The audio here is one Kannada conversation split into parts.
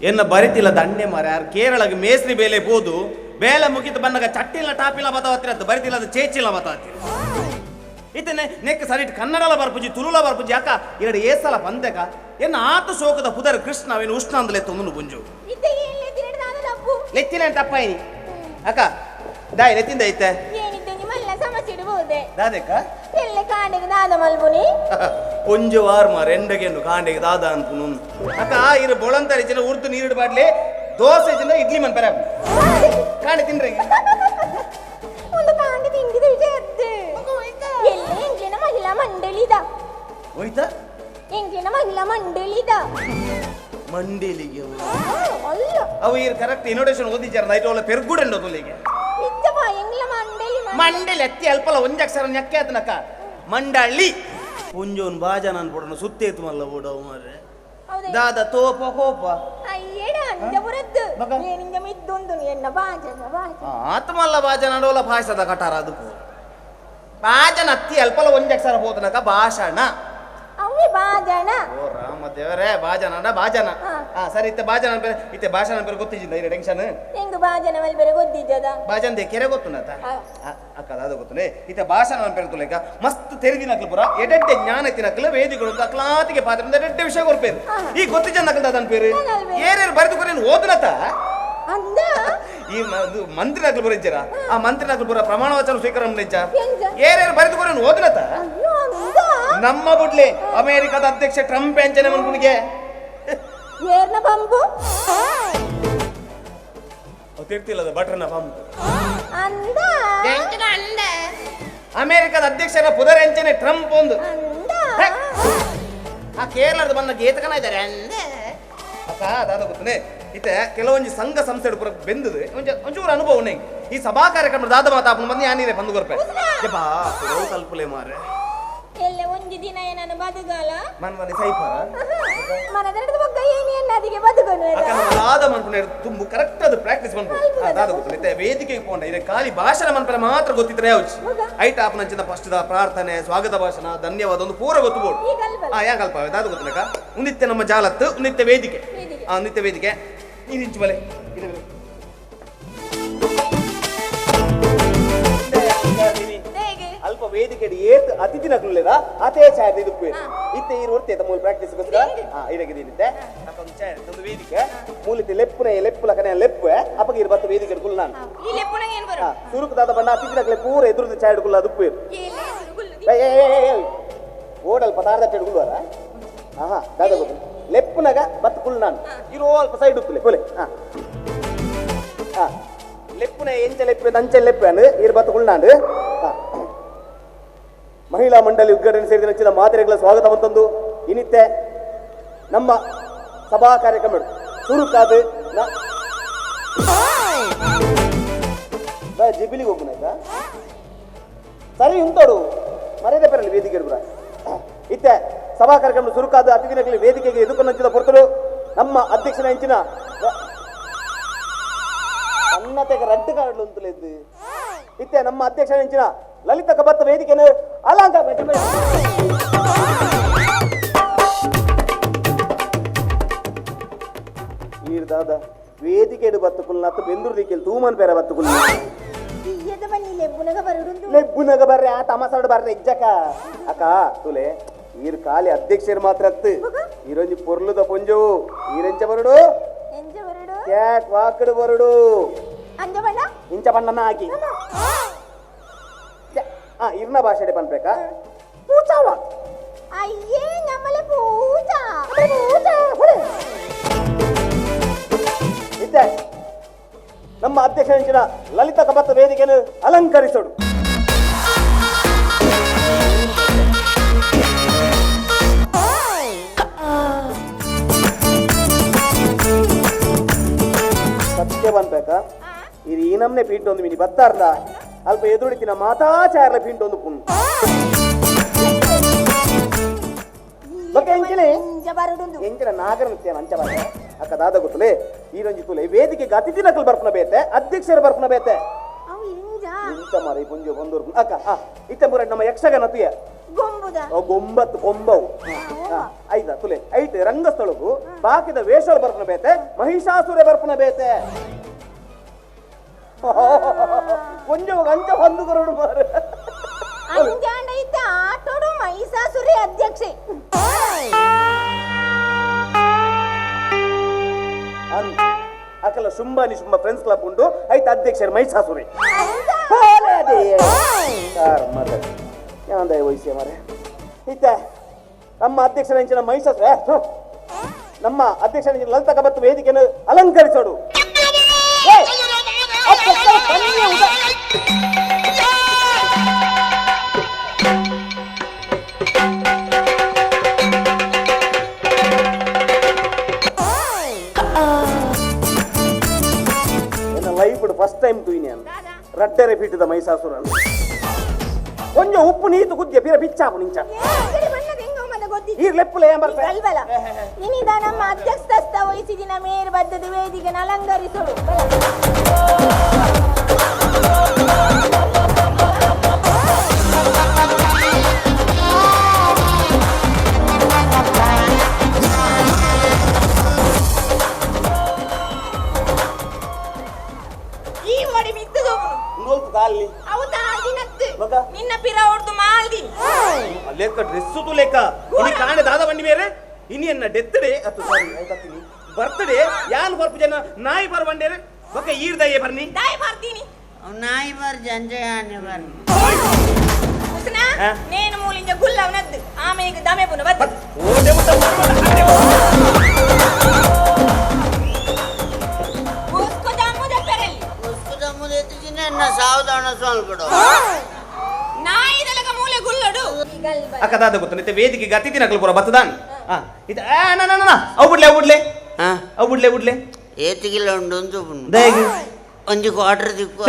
ಎನ್ನ ಬರಿತಿಲ್ಲ ದಂಡೆ ಮಾರ ಯಾರು ಕೇರಳಗೆ ಮೇಸ್ರಿ ಬೇಲೆ ಬೋದು ಬೇಲೆ ಮುಗಿತು ಬನ್ನಗ ಚಟ್ಟಿಲ್ಲ ಟಾಪಿಲ್ಲ ಬತಾವತ್ತಿರದ್ದು ಬರಿತಿಲ್ಲ ಅದು ಚೇಚಿಲ್ಲ ಬತಾವತ್ತಿರ ಇತನೆ ನೆಕ್ ಸರಿ ಕನ್ನಡಲ ಬರ್ಪುಜಿ ತುಳುಲ ಬರ್ಪುಜಿ ಅಕ್ಕ ಎರಡು ಏಸಲ ಬಂದೆಕ ಎನ್ನ ಆತ ಶೋಕದ ಪುದರ್ ಕೃಷ್ಣ ಅವೇನು ಉಷ್ಣ ಅಂದಲೆ ತೊಂದು ಪುಂಜು ಲೆತ್ತಿನ ತಪ್ಪಾಯಿನಿ ಅಕ್ಕ ದಾಯಿ ಲೆತ್ತಿಂದ ಐತೆ ದಾದೆಕ್ಕ ಒಂಜು ವಾರ ಮಾರ ಎಂಡಗೆಂಡು ಕಾಂಡೆಗೆ ದಾದ ಅನ್ಪುನು ಅಕ್ಕ ಇರು ಬೊಳಂತರಿ ಜನ ಉರ್ದು ನೀರಿಡು ಬಾಡ್ಲಿ ದೋಸೆ ಜನ ಇಡ್ಲಿ ಮನ್ ಬರ ಕಾಂಡೆ ತಿನ್ರಿ ಮಹಿಳಾ ಮಂಡಳಿದ ಹೋಯ್ತಾ ಎಂಕ್ಲಿನ ಮಹಿಳಾ ಮಂಡಳಿದ ಮಂಡಳಿಗೆ ಅಲ್ಲ ಅವು ಇರು ಕರೆಕ್ಟ್ ಇನೋಡೇಷನ್ ಓದಿಚಾರ ನೈಟ್ ಒಳ್ಳೆ ಪೆರ್ಗುಡೆಂಡು ತೊಲಿಗೆ ಮಂಡಳಿ ಅತ್ತಿ ಅಲ್ಪಲ್ಲ ಒಂಜಕ್ಷರ ನೆಕ್ಕೆ ಆತನಕ್ಕ ಮಂಡಳಿ ಪುಂಜೋನ್ ಬಾಜನ ಅನ್ಬಿಡೋಣ ಸುತ್ತೇತು ಮಲ್ಲ ಓಡವು ಮಾರ್ರೆ ದಾದ ತೋಪ ಕೋಪ ಅಯ್ಯಡ ಅಂಜಬುರದ್ದು ಏನಿಂಗ ಮಿದ್ದೊಂದು ಎನ್ನ ಬಾಜನ ಆತ್ಮಲ್ಲ ಬಾಜನ ಅಡೋಲ ಭಾಷದ ಕಟಾರ ಅದು ಬಾಜನ ಅತ್ತಿ ಅಲ್ಪಲ್ಲ ಒಂಜಕ್ಷರ ಹೋತನಕ ಭಾಷಣ ಅವೇ ಬಾಜನ ಓ ರಾಮ ದೇವರೇ ಬಾಜನ ಬಾಜನ ಸರಿ ಇತ್ತೆ ಬಾಜನ ಇತ್ತೆ ಭಾಷಣ ಬೇರೆ ಗೊತ್ತಿದ್ದ ಇರ ಟೆನ್ಷನ್ ಹೆಂಗ ಬಾಜನ ಮೇಲೆ ಬೇರೆ ಗೊತ್ತಿದ್ದದ ಬಾಜಂದೆ ಕೆರೆ ಗೊತ್ತುನತ ಅಕ್ಕ ಅದು ಗೊತ್ತುನೆ ಇತ್ತೆ ಭಾಷಣ ಬೇರೆ ತುಲೆಕ ಮಸ್ತ್ ತೆರಿದಿನಕ್ಲು ಪುರ ಎಡೆಡ್ಡೆ ಜ್ಞಾನ ತಿನಕ್ಲು ವೇದಿಗಳು ಅಕ್ಲಾತಿಗೆ ಪಾತ್ರ ಎಡೆಡ್ಡೆ ವಿಷಯ ಕೊಡ್ಪೇರು ಈ ಗೊತ್ತಿದ್ದ ನಕಲ್ ಅದನ್ ಪೇರು ಏರೇರು ಬರೆದು ಕೊರೇನು ಓದನತ ಅಂದ ಈ ಮಂತ್ರಿ ನಕಲ್ ಬರ ಇಜ್ಜರ ಆ ಮಂತ್ರಿ ನಕಲ್ ಪುರ ಪ್ರಮಾಣ ವಚನ ಸ್ವೀಕಾರ ಮಾಡಿಜ್ಜ ಏರೇರು ಬರೆದು ಕೊರೇನು ಓದನತ ನಮ್ಮ ಬುಡ್ಲೆ ಅಮೆರಿಕದ ಅಧ್ಯಕ್ಷ ಟ್ರಂಪ್ ಎಂಚನೆ ಮನ್ಕುನಿಗೆ ಏರ್ನ ಬಂಬು ತಿರ್ತಿಲ್ಲದ ಬಟ್ರನ ಬಂಬು ಅಂದ ಅಂದ ಅಮೆರಿಕದ ಅಧ್ಯಕ್ಷರ ಪುದರ ಎಂಚನೆ ಟ್ರಂಪ್ ಒಂದು ಅಂದ ಆ ಕೇರಳದ ಬನ್ನ ಗೇತಕನ ಇದ್ದಾರೆ ಅಂದ ಅಕ್ಕ ಅದಾದ ಗೊತ್ತನೆ ಇತ್ತೆ ಕೆಲವೊಂದು ಸಂಘ ಸಂಸ್ಥೆ ಪುರ ಬೆಂದದು ಒಂಚೂರು ಅನುಭವ ಉಂಟೆ ಈ ಸಭಾ ಕಾರ್ಯಕ್ರಮ ದಾದ ಮಾತಾಪನ ಬಂದು ಯಾನೀರೆ ಬಂದು ಕೊರ್ಪೆ ಬಾ ಕಲ್ಪಲೆ ಮಾರೆ ಎಲ್ಲ ಒಂದು ದಿನ ಏನನ್ನು ಬದುಕಲ್ಲ ಮನ್ಮನೆ ಸೈಪರ ಮನದರದ ಬಗ್ಗ ಏನಿ ಅನ್ನದಿಗೆ ಬದುಕನು ಅಕ್ಕ ದಾದ ಮನ್ಪನೆ ತುಂಬು ಕರೆಕ್ಟ್ ಅದು ಪ್ರಾಕ್ಟೀಸ್ ಮನ್ಪು ದಾದ ಗೊತ್ತನೆ ವೇದಿಕೆಗೆ ಪೋಂಡ ಇದೆ ಖಾಲಿ ಭಾಷಣ ಮನ್ಪನೆ ಮಾತ್ರ ಗೊತ್ತಿದ್ರೆ ಯಾವ್ಚಿ ಐಟ್ ಆಪ್ ನಂಚಿನ ಫಸ್ಟ್ ಪ್ರಾರ್ಥನೆ ಸ್ವಾಗತ ಭಾಷಣ ಧನ್ಯವಾದ ಒಂದು ಪೂರ ಗೊತ್ತುಬೋದು ಯಾ ಕಲ್ಪ ದಾದ ಗೊತ್ತನಕ ಉನ್ನಿತ್ಯ ನಮ್ಮ ಜಾಲತ್ತು ಉನ್ನಿತ್ಯ ವೇದಿಕೆ ನಿತ್ಯ ವೇದಿಕೆ ನೀನು ಇಂಚು ಬಲೆ ಅಲ್ಪ ವೇದಿಕೆ ಏತ್ ಅತಿಥಿ ನಕುಲೇದ ಅತೇ ಛಾಯದ ಇದಕ್ಕೆ ಇತ್ತೆ ಈ ಹೊರತೆ ಮೂಲ ಪ್ರಾಕ್ಟೀಸ್ ಗೊತ್ತಾ ಇದಕ್ಕೆ ಒಂದು ಛಾಯ ಒಂದು ವೇದಿಕೆ ಮೂಲಿತೆ ಲೆಪ್ಪುಲ ಕನೆ ಲೆಪ್ಪು ಅಪ್ಪಗೆ ಇರು ಬತ್ತು ವೇದಿಕೆ ಕುಲ್ ನಾನು ಈ ಲೆಪ್ಪುನ ಏನು ಬರು ಸುರುಕುದಾದ ಬಣ್ಣ ಅತಿಥಿ ನಕಲೆ ಪೂರ ಎದುರುದ ಛಾಯ ಕುಲ್ಲ ಅದಕ್ಕೆ ಓಡಲ್ ಪದಾರ್ಥ ಚೆಡುಗುಲ್ವಾರ ದಾದ ಗೊತ್ತು ಲೆಪ್ಪುನಾಗ ಬತ್ತು ಕುಲ್ ನಾನು ಇರೋ ಅಲ್ಪ ಸೈಡ್ ಉತ್ತಲೆ ಕೊಲೆ ಲೆಪ್ಪುನ ಎಂಚ ಲೆಪ್ಪೆ ಅಂಚೆ ಲೆಪ್ಪೆ ಅಂದು ಇರು ಬತ್ತು ಕುಲ್ ನಾನು ಮಹಿಳಾ ಮಂಡಳಿ ಉದ್ಘಾಟನೆ ಸೇರಿದ ನೆಚ್ಚಿನ ಮಾತೆರೆಗಳ ಸ್ವಾಗತವಂತಂದು ಇನಿತ್ತೆ ನಮ್ಮ ಸಭಾ ಕಾರ್ಯಕ್ರಮ ಚುರುಕಾದ ಜಿಬಿಲಿಗೆ ಹೋಗ್ಬೋಣ ಸರಿ ಉಂಟೋಡು ಮರ್ಯಾದೆ ಬರಲಿ ವೇದಿಕೆ ಕೂಡ ಇತ್ತೆ ಸಭಾ ಕಾರ್ಯಕ್ರಮ ಚುರುಕಾದ ಅತಿಥಿನಗಳಲ್ಲಿ ವೇದಿಕೆಗೆ ಎದುಕೊಂಡಂಚಿನ ಪೊರ್ತರು ನಮ್ಮ ಅಧ್ಯಕ್ಷನ ಹೆಂಚಿನ ಅನ್ನತೆಗೆ ರಡ್ಡು ಕಾಡಲು ಅಂತಲಿದ್ದು ಇತ್ತೆ ನಮ್ಮ ಅಧ್ಯಕ್ಷನ ಹೆಂಚಿನ ಲಲಿತ ಕಬತ್ತ ವೇದಿಕೆಯನ್ನು ಅಲಂಕಾರ ಈರ್ದಾದ ವೇದಿಕೆ ಬತ್ತು ಕುಲ್ನಾತ್ ಬೆಂದೂರು ದಿಕ್ಕೆಲ್ ತೂಮನ್ ಬೇರೆ ಬತ್ತು ಕುಲ್ ಲೆಬ್ಬುನಗ ಬರ್ರೆ ಆ ತಮಸಾಡ್ ಬರ್ರೆ ಇಜ್ಜಕ ಅಕ್ಕ ತುಲೆ ಈರ್ ಖಾಲಿ ಅಧ್ಯಕ್ಷರು ಮಾತ್ರ ಅತ್ತು ಈರೊಂಜಿ ಪೊರ್ಲುದ ಪೊಂಜವು ಈರೆಂಚ ಬರುಡು ಕ್ಯಾಟ್ ವಾಕಡು ಬರುಡು ಇಂಚ ಬಣ್ಣನ ಹಾಕಿ ಇರ್ನ ಭಾಷೆ ಪನ್ಬೇಕಾ ಪೂಚಾವ ಅಯ್ಯೇ ನಮ್ಮಲೆ ಪೂಜಾ ಇದ್ದೆ ನಮ್ಮ ಅಧ್ಯಕ್ಷ ಹೆಂಚಿನ ಲಲಿತ ಕಬತ್ತ ವೇದಿಕೆಯನ್ನು ಅಲಂಕರಿಸೋಡು ಸತ್ಯ ಬನ್ಬೇಕಾ ಇದು ಈ ನಮ್ನೆ ಪೀಂಟ್ ಒಂದು ಮಿನಿ ಬತ್ತಾರ್ದ ಅಲ್ಪ ಎದುರುಡಿತಿನ ಮಾತಾಚಾರಲ ಪೀಂಟ್ ಒಂದು ಪುಣ್ ಎಂಚಿನ ನಾಗರ ನೃತ್ಯ ಅಂಚ ಬಾರ ಅಕ್ಕ ದಾದ ಗೊತ್ತಲೆ ಈ ರಂಜಿ ತುಲೆ ವೇದಿಕೆಗೆ ಅತಿಥಿ ನಕಲ್ ಬರ್ಪನ ಬೇತೆ ಅಧ್ಯಕ್ಷರ ಬರ್ಪನ ಬೇತೆ ಇಂಚ ಮಾರಿ ಪುಂಜು ಬಂದೂರು ಅಕ್ಕ ಇತ್ತ ಮುರ ನಮ್ಮ ಯಕ್ಷಗಾನ ತುಯ ಗೊಂಬುದ ಗೊಂಬತ್ತು ಕೊಂಬವು ಆಯ್ತಾ ತುಲೆ ಐತೆ ರಂಗಸ್ಥಳಕ್ಕೂ ಬಾಕಿದ ವೇಷಗಳು ಬರ್ಪನ ಬೇತೆ ಮಹಿಷಾಸುರ ಬರ್ಪನ ಬೇತೆ ಕೊಂಚ ಅಂಚ ಹೊಂದು ಕೊರಡು ಮಾರೆ ಅಂಜಾಂಡೈತ ಆಟೋಡು ಮಹಿಷಾಸುರಿ ಅಧ್ಯಕ್ಷೆ ಅಕಲ ಶುಂಭಾನಿ ಶುಂಭ ಫ್ರೆಂಡ್ಸ್ ಕ್ಲಬ್ ಉಂಟು ಐತೆ ಅಧ್ಯಕ್ಷರು ಮಹಿಷಾಸುರಿ ಯಾಂದ ವಯಸ್ಸೆ ಮಾರೆ ಇತ್ತ ನಮ್ಮ ಅಧ್ಯಕ್ಷರ ಹೆಂಚಿನ ಮಹಿಷಾಸುರ ನಮ್ಮ ಅಧ್ಯಕ್ಷರ ಹೆಂಚಿನ ಲಲಿತ ಕಬತ್ತು ವೇದಿಕೆಯನ್ನು ಅಲಂಕರಿಸೋಡು ಲೈಫ್ ಫಸ್ಟ್ ಟೈಮ್ ತೂಯಿನಿ ರಡ್ಡರೆ ಪೀಠದ ಮಹಿಷಾಸುರ ಕೊಂಚ ಉಪ್ಪು ನೀತು ಕುದ್ಯ ಪಿರ ಬಿಚ್ಚಾಪು ನಿಂಚ ಈ ಲೆಪ್ಪುಲೆ ಇನ್ನಿದ ನಮ್ಮ ಅಧ್ಯಕ್ಷ ವಹಿಸಿದಿನ ಮೇರು ಬದ್ದದ ವೇದಿಕೆ ಅಲಂಕರಿಸಲು ನಿನ್ನ ಪಿರ ಹೊಡ್ದು ಮಾಲ್ದಿ ಲೆಕ್ಕ ಡ್ರೆಸ್ ಲೆಕ್ಕ ಇನಿ ಕಾಣೆ ದಾದ ಬಂಡಿ ಬೇರೆ ಇನಿ ಎನ್ನ ಡೆತ್ತಡೆ ಅತ್ತು ಸಾರಿ ಆಯ್ತಾತೀನಿ ಬರ್ತಡೆ ಯಾನ್ ಬರ್ಪು ಜನ ನಾಯಿ ಬರ್ ಬಂಡೇರೆ ಬಕ ಈರ್ದಯ್ಯ ಬರ್ನಿ ದಾಯಿ ಬರ್ತೀನಿ ನಾಯಿ ಬರ್ ಜಂಜಯಾನೆ ಬರ್ ಹುಸ್ನಾ ನೇನು ಮೂಲಿಂಜ ಗುಲ್ಲವನದ್ದು ಆಮೇಲೆ ದಮೆ ಪುನ ಬದ್ದ ಓಡೆ ಮುಟ್ಟ ಉಸ್ಕೋ ದಮ್ಮುದ ಪೆರಲಿ उसको तो मुझे तो जिन्हें ना सावधान सोल पड़ो ನಾಯಿ ದಲಕ ಮೂಲೆ ಗುಲ್ಲಡು ಅಕ್ಕ ದಾದ ಗೊತ್ತೈತೆ ವೇದಿಕೆಗೆ ಅತಿಥಿ ನಕಲು ಪುರ ಬತ್ತದಾನ್ ಇದು ಅವು ಬಿಡ್ಲೆ हाँ ಅವು ಬಿಡ್ಲೆ ಏತ್ ಕಿಲೋ ಉಂಡು ಒಂದು ದಯಗೆ ಒಂಜಿ ಕ್ವಾರ್ಟರ್ ದಿಕ್ಕು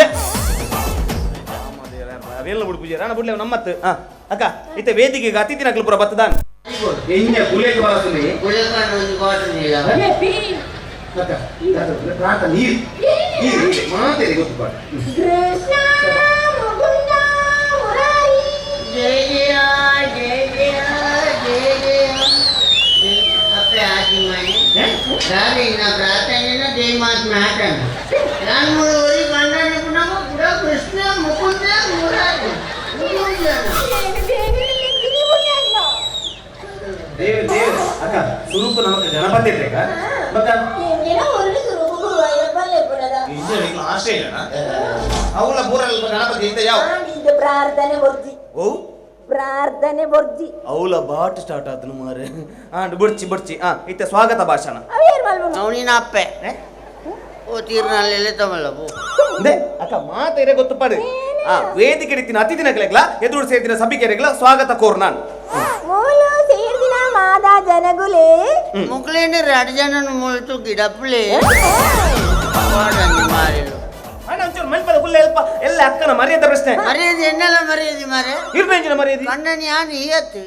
ಅವೆಲ್ಲ ಬಿಡ್ಪೂಜೆ ರಾಣ ಬಿಡ್ಲೆ ನಮ್ಮತ್ತು ಅಕ್ಕ ಇತ್ತೆ ವೇದಿಕೆಗೆ ಅತಿಥಿ ನಕಲು ಪುರ ಬತ್ತದಾನ್ ಹೆಂಗೆ ಗುಲೇಕ ಬರಸುನಿ ಕುಲಕಾನ ಒಂಜಿ ಕ್ವಾರ್ಟರ್ ಇಲ್ಲ ಅಕ್ಕ ಪ್ರಾಂತ ನೀರು ಮಾತೇರಿ ಗೊತ್ತು ಪಾಡ ಕೃಷ್ಣ ಮುಕುಂದ ಮುರಾರಿ ಜಯ ಜಯ ಜಯ ಜಯ ಜಯ ಜಯ ಅಪ್ಪೆ ಆಜಿ ಮನೆ ರಾರಿ ನಾ ಪ್ರಾರ್ಥನೆನ ಜಯ ಮಾತ್ ಮಾತನ ನಾನು ಮುಳುವರಿ ಕಂಡನೆ ಪುನಃ ಪುರ ಕೃಷ್ಣ ಮುಕುಂದ ಮುರಾರಿ ದೇವ ಅಕ್ಕ ಸ್ವರೂಪ ನಮಗೆ ಗಣಪತಿ ಇದ್ರೇಕ ಮತ್ತ ಆಸ್ಟ್ರೇಲಿಯಾ ಅವಳ ಊರಲ್ಲಿ ಗಣಪತಿ ಇದ್ದ ಯಾವ ಪ್ರಾರ್ಥನೆ ಬರ್ಜಿ ಓ ಪ್ರಾರ್ಥನೆ ಬರ್ಜಿ ಅವಳ ಬಾಟ್ ಸ್ಟಾರ್ಟ್ ಆದ್ನು ಮಾರೆ ಬುಡ್ಚಿ ಇತ್ತೆ ಸ್ವಾಗತ ಭಾಷಣ ಅವೇರ್ ಮಲ್ಬು ಅವನಿನ ಅಪ್ಪೆ ಓ ತೀರ್ನಲ್ಲಿ ತಮಲ್ಲ ಬೋ ದೇ ಅಕ್ಕ ಮಾತೇರೆ ಗೊತ್ತು ಪಾಡು ವೇದಿಕೆ ರೀತಿನ ಅತಿಥಿನ ಕಲೆಗ್ಲ ಎದುರು ಸೇರಿದಿನ ಸಭಿಕೆರೆಗ್ಲ ಸ್ವಾಗತ ಕೋರ್ ನಾನು ಮೂಲು ಸೇರ್ದಿನ ಮಾದಾ ಜನಗುಲೇ ಮುಕ್ಲೇನೆ ಎರಡು ಜನ ಮುಳ್ತು ಗಿಡಪ್ಲೆ ಮಾರಿಲು ಅಣ್ಣ ಒಂಚೂರು ಮಲ್ಪದ ಫುಲ್ ಎಲ್ಲ ಅಕ್ಕನ ಮರ್ಯಾದ ಪ್ರಶ್ನೆ ಮರ್ಯಾದೆ ಎನ್ನೆಲ್ಲ ಮರ್ಯಾದೆ ಮಾರೆ ಇರ್ಬೇಂಜಿನ ಮರ್ಯಾದೆ ಕಣ್ಣನ್ ಯಾನ್ ಈಯತ್ತು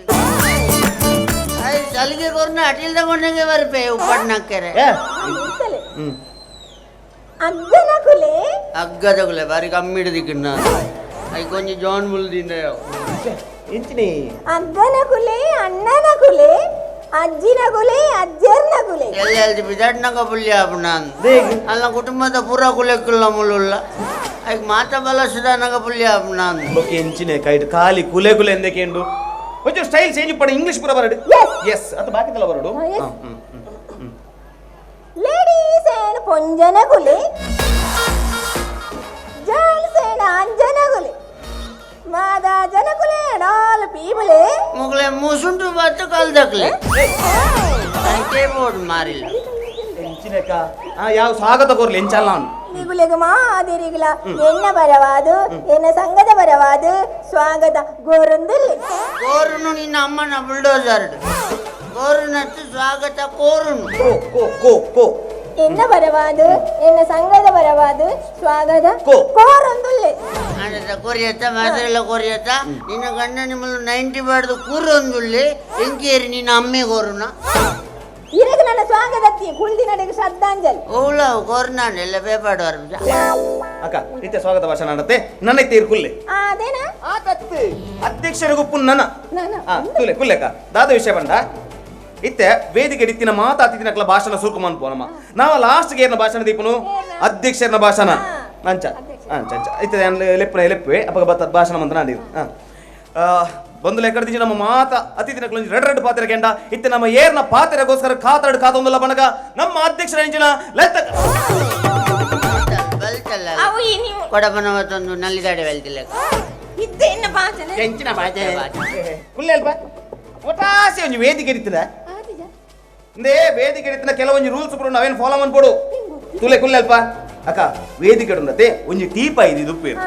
ಅದು ಸಲಿಗೆ ಕೊರ್ನ ಅಟಿಲ್ದ ಮಣ್ಣಗೆ ಬರ್ಪೆ ಉಪ್ಪಣ್ಣಕ್ಕೆರೆ ಅಗ್ಗನ ಕುಲೆ ಅಗ್ಗದ ಕುಲೆ ಬಾರಿ ಕಮ್ಮಿ ಹಿಡಿದಿಕ್ಕಿನ್ನ ಅದು ಕೊಂಚ ಜಾನ್ ಬುಲ್ದಿಂದ ಎಂಚಿನಿ ಅಗ್ಗನ ಕುಲೆ ಅಣ್ಣನ ಕುಲೆ ಅಜ್ಜಿನ ಕುಲೆ ಅಜ್ಜರ್ನ ಕುಲೆ ಎಲ್ಲ ಎಲ್ದಿ ಬಿದಾಡ್ನಗ ಪುಲ್ಯ ನಾನು ದೇಗಿ ಅಲ್ಲ ಕುಟುಂಬದ ಪೂರ ಕುಲೆಕ್ಕಲ್ಲ ಮುಳ್ಳುಲ್ಲ ಅದಕ್ಕೆ ಮಾತ ಬಲ ಸುಧಾನಗ ಪುಲ್ಯ ನಾನು ಓಕೆ ಎಂಚಿನೆ ಕೈಟ್ ಖಾಲಿ ಕುಲೆ ಎಂದಕ್ಕೆ ಒಂಚೂರು ಸ್ಟೈಲ್ ಚೇಂಜ್ ಪಡ ಇಂಗ್ಲಿಷ್ ಪುರ ಬರಡು ಎಸ್ ಅದು ಬಾಕಿದಲ್ಲ ಬರಡು ಲೇಡೀಸ್ ಅಂಡ್ ಪೊಂಜನ ಕುಲೆ ಜೆಂಟ್ಸ್ ಅಂಡ್ ಅಂಜನ ಕುಲೆ ಮಾದಾ ಜನ ಕುಲೆ ಡಾಲ್ ಪೀಬಲೆ ಮುಗ್ಲೆ ಮೂಸುಂಟು ಬತ್ತು ಕಲ್ದಕ್ಲೆ ಅದಕ್ಕೆ ಬೋರ್ಡ್ ಮಾರಿಲ್ಲ ಎಂಚಿನೆಕ ಯಾವ ಸ್ವಾಗತ ಕೋರ್ಲಿ ಎಂಚಲ್ಲ ಅವನು ದಿಗುಲೆಗ ಮಾದಿರಿಗಿಲ ಎನ್ನ ಬರವಾದು ಎನ್ನ ಸಂಘದ ಬರವಾದು ಸ್ವಾಗತ ಗೋರೊಂದಿಲ್ಲಿ ಕೋರುನು ನಿನ್ನ ಅಮ್ಮನ ಬುಲ್ಡೋಸರ್ ಕೋರುನತ್ತು ಸ್ವಾಗತ ಕೋರುನು ಕೋ ಎನ್ನ ಬರವಾದು ಎನ್ನ ಸಂಘದ ಬರವಾದು ಸ್ವಾಗತ ಕೋ. ಕೋರೊಂದಿಲ್ಲಿ ಆಡದ ಕೊರಿಯತ್ತ ಮಾತ್ರೆಲ್ಲ ಕೊರಿಯತ್ತ ನಿನ್ನ ಗಂಡ ನಿಮ್ಮಲ್ಲಿ 90 ಬಾಡ್ದು ಕೂರೊಂದುಳ್ಳಿ ಎಂಕೇರಿ ನಿನ್ನ ಅಮ್ಮೆ ಕೋರುನ ಇರಗ ನನ್ನ ಸ್ವಾಗತಕ್ಕೆ ಕುಳ್ದಿ ನಡೆಗೆ ಶ್ರದ್ಧಾಂಜಲಿ ಓಲ ಕೋರ್ನಾಂಡ್ ಎಲ್ಲ ಬೇಪಾಡು ಅಕ್ಕ ಇತ್ತೆ ಸ್ವಾಗತ ಭಾಷಣ ನಡತೆ ನನ್ನ ಇತ್ತೆ ಇರ್ಕುಲ್ಲೆ ಅದೇನಾ ಅಧ್ಯಕ್ಷರ ಗುಪ್ಪು ನನ್ನ ನಾನು ತುಲೆ ಕುಲ್ಲೆಕ್ಕ ದಾದ ವಿಷಯ ಬಂಡ ಇತ್ತೆ ವೇದಿಕೆ ಇತ್ತಿನ ಮಾತಾತಿದಿನಕ್ಲ ಭಾಷಣ ಸುರ್ಕುಮನ್ ಪೋನಮ್ಮ ನಾವು ಲಾಸ್ಟ್ ಏರ್ನ ಭಾಷಣ ದೀಪನು ಅಧ್ಯಕ್ಷರನ ಭಾಷಣ ಅಂಚ ಅಂಚ ಇತ್ತೆ ಲೆಪ್ಪನ ಲೆಪ್ಪೆ ಅಪ್ಪಗ ಬತ್ತ ಭಾಷಣ ಮಂತ್ರ ನಾಡಿ ಬಂದು ಎಕಡ್ದಿಜಿ ನಮ್ಮ ಮಾತ ಅತಿಥಿನ ರೆಡ್ ಪಾತ್ರೆ ಕೆಂಡ ಇತ್ತೆ ನಮ್ಮ ಏರ್ನ ಪಾತ್ರೆಗೋಸ್ಕರ ಕಾತೊಂದಲ್ಲ ಬಣಗ ನಮ್ಮ ಅಧ್ಯಕ್ಷರ ಎಂಚಿನ ಲೆತ್ತ ಅವು ನೀವು ಕೊಡಬನ ಮತ್ತೊಂದು ನಲ್ಲಿದಾಡೆ ವೆಲ್ತಿಲ್ಲ ಇದ್ದೇನ ಭಾಷಣ ಹೆಂಚಿನ ಬಾಜೆ ಕುಲ್ಲೆ ಅಲ್ಪ ಒಟ್ಟಾಸೆ ಒಂಜಿ ವೇದಿಕೆ ಇರ್ತಿದ ಇಂದೇ ವೇದಿಕೆ ಇರ್ತಿನ ಕೆಲವೊಂಜಿ ರೂಲ್ಸ್ ಪುರ ನಾವೇನು ಫಾಲೋ ಮಾಡ್ಬೋಡು ತುಲೆ ಕುಲ್ಲೆ ಅಲ್ಪ ಅಕ್ಕ ವೇದಿಕೆ ಉಂಡತೆ ಒಂಜಿ ಟೀಪ ಇದು ಉಪ್ಪೇರು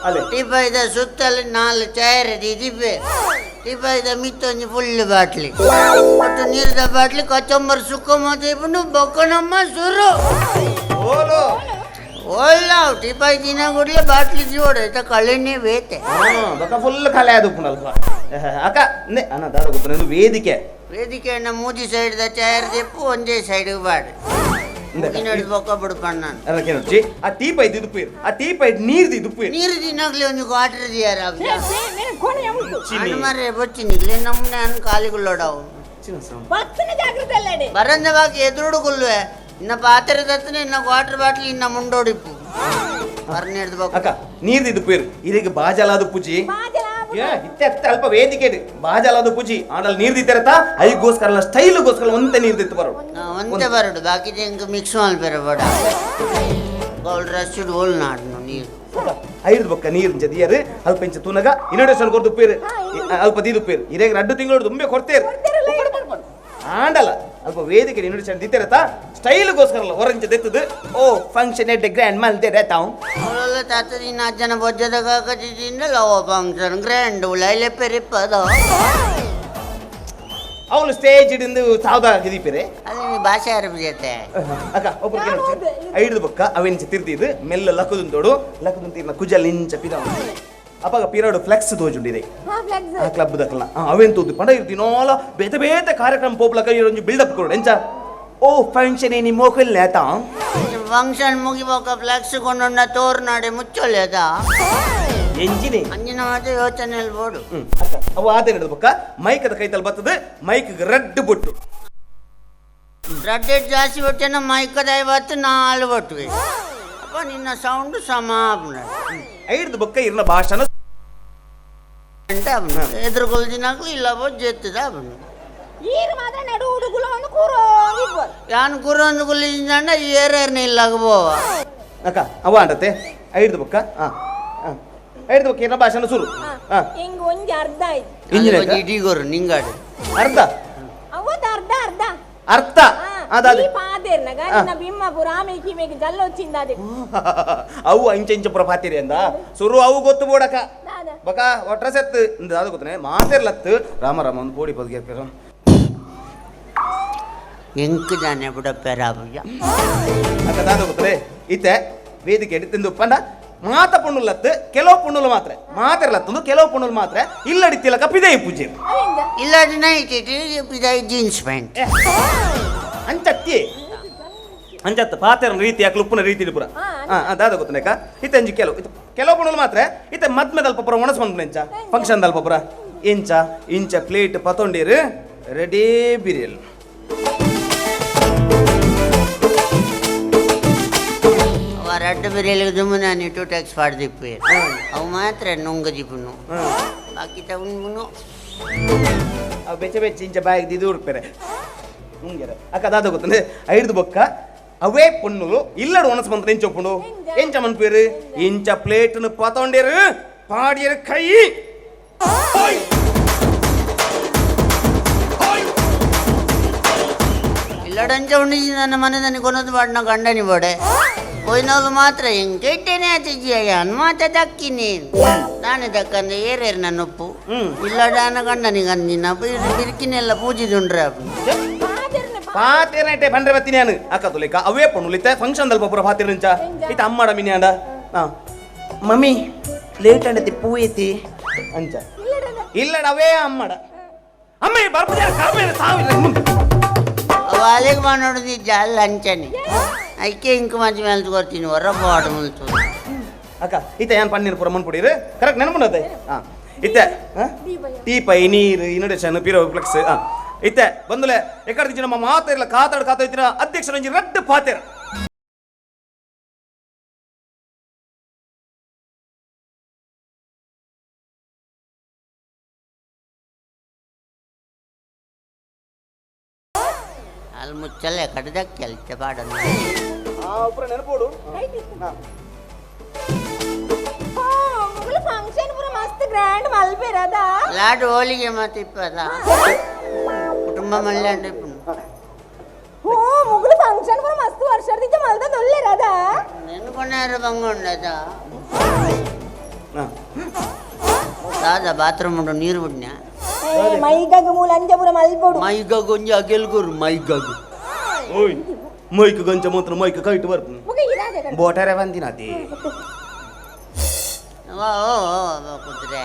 ಅಲ್ಲೇ. ಟಿಪಾಯ್ದ ಸುತ್ತಲು 4 ಚೇರ್ ಟಿಪಾಯ್ದ ಮಿತ್ತೊಂದು ಫುಲ್ ಬಾಟ್ಲಿ ಒಟ್ಟು ನೀರದ ಬಾಟ್ಲಿ ಕಚಂಬರ್ ಸುಕ್ಕಮ್ಮ ತೇಪುಂಡು ಬೊಕ್ಕನಮ್ಮ ಸುರು ಓಲೋ ಓಲ್ಲ ಟಿಪಾಯ್ ದಿನ ಗುಡ್ಲೆ ಬಾಟ್ಲಿ ಜೋಡ ಇತ ಕಳೆನೆ ಬೇತೆ ಬಕ ಫುಲ್ ಖಾಲಿ ಆದ ಉಪ್ಪುಂಡಲ್ಪ ಅಕ್ಕ ನೆ ಅಣ್ಣ ದಾದ ಗೊತ್ತ ವೇದಿಕೆ ವೇದಿಕೆಯನ್ನ ಮೂಜಿ ಸೈಡ್ ದ ಚೇರ್ ತೆಪ್ಪು ಒಂದೇ ಸೈಡ್ ಬಾಡ್ ನೋಡಿ ಬೊಕ್ಕ ಬಿಡ್ಪಣ್ಣ ನಾನು ಅದಕ್ಕೆ ಆ ಟೀಪ ಇದು ಉಪ್ಪೇರು ಆ ಟೀಪ ನೀರ್ದು ಇದು ಉಪ್ಪೇರು ನೀರು ದಿನಾಗ್ಲಿ ಒಂದು ಕ್ವಾರ್ಟರ್ ದಿಯಾರ ಕೋಣೆ ಉಂಟು ಮರೆ ಬೊಚ್ಚಿನಿಗ್ಲಿ ನಮ್ಮನೆ ಅನ್ ಕಾಲಿಗುಳ್ಳೋಡವು ಬಸ್ಸಿನ ಜಾಗೃತಲ್ಲಡೆ ಬರಂದ ಬಾಕಿ ಎದುರುಡುಗುಲ್ವೆ ಇನ್ನ ಪಾತ್ರೆ ತತ್ತನೆ ಇನ್ನ ವಾಟರ್ ಬಾಟ್ಲಿ ಇನ್ನ ಮುಂಡೋಡಿಪ್ಪು ಬರ್ನೇಡ್ದು ಬೊಕ್ಕ ಅಕ್ಕ ನೀರ್ದು ಇದು ಉಪ್ಪೇರು ಇದೀಗ ಬಾಜಲಾದ ಪೂಜಿ ಬಾಜಲ ಇತ್ತೆ ಅತ್ತೆ ಅಲ್ಪ ವೇದಿಕೆ ಬಾಜಲಾದ ಪೂಜಿ ಆಡಲ್ ನೀರ್ದಿತ್ತಾರತ ಐಗೋಸ್ಕರ ಸ್ಟೈಲ್ಗೋಸ್ಕರ ಒಂದೇ ನೀರ್ದಿತ್ತು ಬರೋದು ಒಂದೇ ಬರಡು ಬಾಕಿ ಹೆಂಗ ಮಿಕ್ಸ್ ಮಾಡ್ಬೇರೆ ಬಡ ಗೋಲ್ಡ್ ರಶ್ ಓಲ್ ನಾಡ್ನು ನೀರು ಐದು ಬೊಕ್ಕ ನೀರು ಜದಿಯರು ಅಲ್ಪ ಇಂಚ ತುನಗ ಇನ್ನೊಂದು ಕೊಡ್ದು ಉಪ್ಪೇರು ಅಲ್ಪ ತೀದು ಉಪ್ಪೇರು ಇರೇಗ 2 ತಿಂಗಳು ತುಂಬೆ ಕೊಡ್ತೇರು ಆಂಡಲ್ಲ ಅಲ್ಪ ವೇದಿಕೆ ಇನ್ನೊಂದು ದಿತ್ತರತ ಸ್ಟೈಲ್ಗೋಸ್ಕರ ಹೊರಂಚ ದೆತ್ತದು ಓ ಫಂಕ್ಷನ್ ಎಟ್ ಗ್ರ್ಯಾಂಡ್ ಮಲ್ತೆ ತಾವು ಅವಳೆಲ್ಲ ತಾತದ ಇನ್ನ ಅಜ್ಜನ ಬೊಜ್ಜದ ಕಾಕದಿಂದ ಲವ್ ಫಂಕ್ಷನ್ ಗ್ರ್ಯಾಂಡ್ ಉಳೈಲೆ ಪೆರಿಪ್ಪದ ಅವಳು ಸ್ಟೇಜ್ ಹಿಡಿದು ಸಾವ್ದ ಹಿದೀಪಿರೆ ಅಲ್ಲಿ ನೀ ಭಾಷೆ ಅರಬಿ ಜೊತೆ ಅಕ್ಕ ಒಬ್ಬರು ಐದು ಬೊಕ್ಕ ಅವೆಂಚ ತಿರ್ದಿದ್ದು ಮೆಲ್ಲ ಲಕ್ಕದುಂತೋಡು ಲಕ್ಕದುಂತೀರ್ನ ಕುಜಲ್ ಇಂಚ ಪಿದ ಅಪ್ಪಾಗ ಪಿರಾಡು ಫ್ಲೆಕ್ಸ್ ತೋಜುಂಡಿದೆ ಆ ಕ್ಲಬ್ ದಕ್ಕಲ್ಲ ಅವೆನ್ ತೋದು ಪಂಡ ಇರ್ತೀನೋಲ ಬೇತೆ ಬೇತೆ ಕಾರ್ಯಕ್ರಮ ಪೋಪ್ಲಕ ಒಂಜಿ ಬಿಲ್ಡಪ್ ಕೊಡು ಎಂಚ ಓ ಫಂಕ್ಷನ್ ಏನಿ ಮೋಕಲ್ ನೇತಾ ಫಂಕ್ಷನ್ ಮುಗಿಬೋಕ ಫ್ಲೆಕ್ಸ್ ಕೊಂಡೊಂಡ ತೋರ್ನಾಡೆ ಮುಚ್ಚೊಳ್ಳೆದ ಎಂಜಿನೆ ಅಂಜಿನ ಮತ್ತೆ ಯೋಚನೆ ಹೇಳ್ಬೋಡು ಅಕ್ಕ ಅವು ಆದ ಹಿಡಿದ ಬೊಕ್ಕ ಮೈಕದ ಕೈತಲ್ಲಿ ಬರ್ತದೆ ಮೈಕ್ ರೆಡ್ ಬೊಟ್ಟು ರೆಡ್ ಜಾಸ್ತಿ ಬಟ್ಟೆನ ಮೈಕದ 54 ಬಟ್ಟುವೆ ಅಪ್ಪ ನಿನ್ನ ಸೌಂಡ್ ಸಮಾಪನ ಐದು ಬೊಕ್ಕ ಇರ್ನ ಭಾಷಣ ಅಂತ ಎದುರುಗೊಳ್ದಿನಾಗ್ಲಿ ಇಲ್ಲ ಬೊಜ್ಜೆತ್ತದ ಅವನು ಈರು ಮಾತ್ರ ನಡು ಹುಡುಗುಲು ಒಂದು ಕೂರೋ ಇರ್ಬೋದು ಯಾನು ಕುರೊಂದು ಗುಲ್ಲಿಂದ ಏರೇರ್ನ ಇಲ್ಲಾಗಬೋ ಅಕ್ಕ ಅವ ಅಂಡತೆ ಐದು ಬೊಕ್ಕ ಐದು ಬೊಕ್ಕ ಇರ್ನ ಭಾಷಣ ಸುರು ಹಿಂಗ ಒಂಜಿ ಅರ್ಧ ಆಯ್ತು ಇಂಜಿನ ಇಡೀಗೋರು ನಿಂಗಾಡು ಅರ್ಧ ಅವತ್ತು ಅರ್ಧ ಅರ್ಧ ಅರ್ಥ ಅದಾದ ಈ ಪಾದೇರ್ನಗ ನಿನ್ನ ಬಿಮ್ಮಪುರ ಆಮೇಲೆ ಕಿಮೆಗೆ ಜಲ್ಲ వచ్చింది అది ಅವು ಇಂಚ ಇಂಚ ಪುರ ಪಾತಿರಿ ಅಂದ ಸುರು ಅವು ಗೊತ್ತು ಬೋಡಕ ದಾದ ಬಕ ಒಟ್ರಸೆತ್ ಇಂದ ಅದು ಗೊತ್ತನೆ ಮಾತೆರ್ಲತ್ತು ರಾಮ ರಾಮ ಒಂದು ಪೋಡಿ ಬದುಕೇರ್ಕರ ಎಂಕ್ ಜಾನೆ ಬಿಡಪ್ಪೆ ರಾಬಯ್ಯ ಅಕ್ಕ ದಾದ ಗೊತ್ತಲೆ ಇತ್ತೆ ವೇದಿಕೆ ಎಡಿತಿಂದು ಪಂಡ ಮಾತ ಪುಣ್ಣುಲತ್ತು ಕೆಲವು ಪುಣ್ಣುಲು ಮಾತ್ರ ಮಾತೆರ್ಲತ್ತೊಂದು ಕೆಲವು ಪುಣ್ಣುಲು ಮಾತ್ರ ಇಲ್ಲಡಿತ್ತಿಲಕ ಪಿದೆ ಪೂಜೆ ಅವೆಂದ ಇಲ್ಲಾಡಿ ನೈಟ್ ಜೀನ್ಸ್ ಪ್ಯಾಂಟ್ ಅಂಚತ್ತಿ ಅಂಚತ್ತ ಪಾತೆರ ರೀತಿ ಯಾಕೆ ಉಪ್ಪುನ ರೀತಿ ಪುರ ದಾದ ಗೊತ್ತನೇಕ ಇತ್ತೆ ಅಂಜಿ ಕೆಲವು ಪುಣ್ಣುಲು ಮಾತ್ರ ಇತ್ತೆ ಮದ್ಮೆದಲ್ಪ ಪುರ ಒಣಸ್ ಬಂದ್ಬಿಡ ಎಂಚ ಫಂಕ್ಷನ್ ದಲ್ಪ ಪುರ ಇಂಚ ಪ್ಲೇಟ್ ಪತೊಂಡೀರು ರೆಡೀ ಬಿರಿಯಲ್ ರೆಡ್ ಬಿರಿಯಲಿಗೆ ದುಮ್ಮು ನಾನು ಇಟ್ಟು ಟ್ಯಾಕ್ಸ್ ಪಾಡ್ದಿಪ್ಪೆ ಅವು ಮಾತ್ರ ನುಂಗ ಜಿಪ್ಪುನು ಬಾಕಿ ತಗೊಂಡು ಅವು ಬೆಚ್ಚ ಇಂಚ ಬಾಯಿಗೆ ದಿದು ಉಡ್ಪೇರೆ ಹಂಗೆ ಅಕ್ಕ ದಾದ ಗೊತ್ತಂದ್ರೆ ಐದು ಬೊಕ್ಕ ಅವೇ ಪೊಣ್ಣುಲು ಇಲ್ಲಡು ಒಣಸ್ ಬಂದ್ರೆ ಎಂಚ ಒಪ್ಪುಂಡು ಎಂಚ ಮನ್ಪೇರು ಇಂಚ ಪ್ಲೇಟ್ನು ಪತೊಂಡೇರು ಪಾಡಿಯರು ಕೈ ಇಲ್ಲಡಂಚ ಉಂಡಿಸಿ ನನ್ನ ಮನೆ ನನಗೆ ಕೊನೋದು ಬಾಡ್ನ ಗಂಡನಿ ಬೋಡೆ ಕೊಯ್ನವ್ರು ಮಾತ್ರ ಹೆಂಗೆಟ್ಟೇನೆ ಆತಿದ್ಯ ಮಾತ ದಕ್ಕಿನಿ ನಾನೇ ದಕ್ಕಂದ್ರೆ ಏರೇರು ನನ್ನ ಉಪ್ಪು ಇಲ್ಲಡಾನ ಗಂಡನಿಗೆ ಅಂದಿನ ಬಿರ್ಕಿನೆಲ್ಲ ಪೂಜಿದುಂಡ್ರೆ ಪಾತೇನೈಟೆ ಬಂದ್ರೆ ಬತ್ತೀನಿ ನಾನು ಅಕ್ಕ ತುಲಿಕ ಅವೇ ಪೊಣ್ಣುಲಿತ್ತೆ ಫಂಕ್ಷನ್ ದಲ್ಪ ಪುರ ಪಾತಿರ ಇಂಚ ಇತ್ತ ಅಮ್ಮಡ ಮಿನಿ ಅಂಡ ಮಮ್ಮಿ ಲೇಟ್ ಅಂಡತಿ ಪೂ ಐತಿ ಅಂಚ ಇಲ್ಲಡ ಅವೇ ಅಮ್ಮಡ ಅಮ್ಮ ಬರ್ಬೋದು ಸಾವಿರ ವಾಲಿಗೆ ಮಾಡೋದು ಜಲ್ ಅಂಚನೆ ಐಕೆ ಇಂಕ ಮಂచి ಮೆಲ್ತ್ಕೊಡ್ತೀನಿ ಹೊರ ಬಾಡು ಮುಲ್ತು ಅಕ್ಕ ಇತ್ತೆ ಏನ್ ಪನ್ನೀರ್ ಪೂರ ಮನ್ಪುಡೀರು ಕರೆಕ್ಟ್ ನೆನಪುಂಡತೆ ಹಾ ಇತ್ತೆ ಟೀಪೈ ನೀರು ಇನ್ವಿಟೇಷನ್ ಪಿರೋ ಫ್ಲೆಕ್ಸ್ ಇತ್ತೆ ಬಂದುಲೆ ಎಕಡೆ ನಮ್ಮ ಮಾತಾಡಲ್ಲ ಕಾತಾಡ್ತಿನ ಅಧ್ಯಕ್ಷರ ರಡ್ಡು ಪಾತೆರ ಅಲ್ಲಿ ಮುಚ್ಚಲ್ಲ ಕಡ್ದ ಕೆಲಸ ಬಾಡನ್ನು ನೆನಪೋಡು ಮುಗುಲು ಫಂಕ್ಷನ್ ಪೂರ ಮಸ್ತ್ ಗ್ರ್ಯಾಂಡ್ ಮಲ್ಪೆರದ ಲಾಡು ಹೋಳಿಗೆ ಮತ್ತೆ ಇಪ್ಪದ ಕುಟುಂಬ ಮಲ್ಲಾಂಡ ಓ ಮುಗುಲು ಫಂಕ್ಷನ್ ಪೂರ ಮಸ್ತ್ ವರ್ಷದಿಂದ ಮಲ್ದ ದೊಲ್ಲೆರದ ನೆನ್ಕೊಂಡಾರ ಬಂಗೊಂಡದ ದಾದ ಬಾತ್ರೂಮ್ ಉಂಡು ನೀರು ಬಿಡ್ನ್ಯಾ ಮೈಗಗ ಮೂಲ ಅಂಜಪುರ ಮಲ್ಪೊಡು ಮೈಗಾಗ ಒಂಜಿ ಅಗೆಲ್ಗುರು ಮೈಗಾಗ ಓಯ್ ಮೈಕ್ ಗಂಚ ಮಾತ್ರ ಮೈಕ್ ಕೈಟ್ ಬರ್ಪು ಮುಗ ಇರಾದೆ ಕಣ್ ಬೋಟರೆ ಬಂದಿನತಿ ಕುದ್ರೆ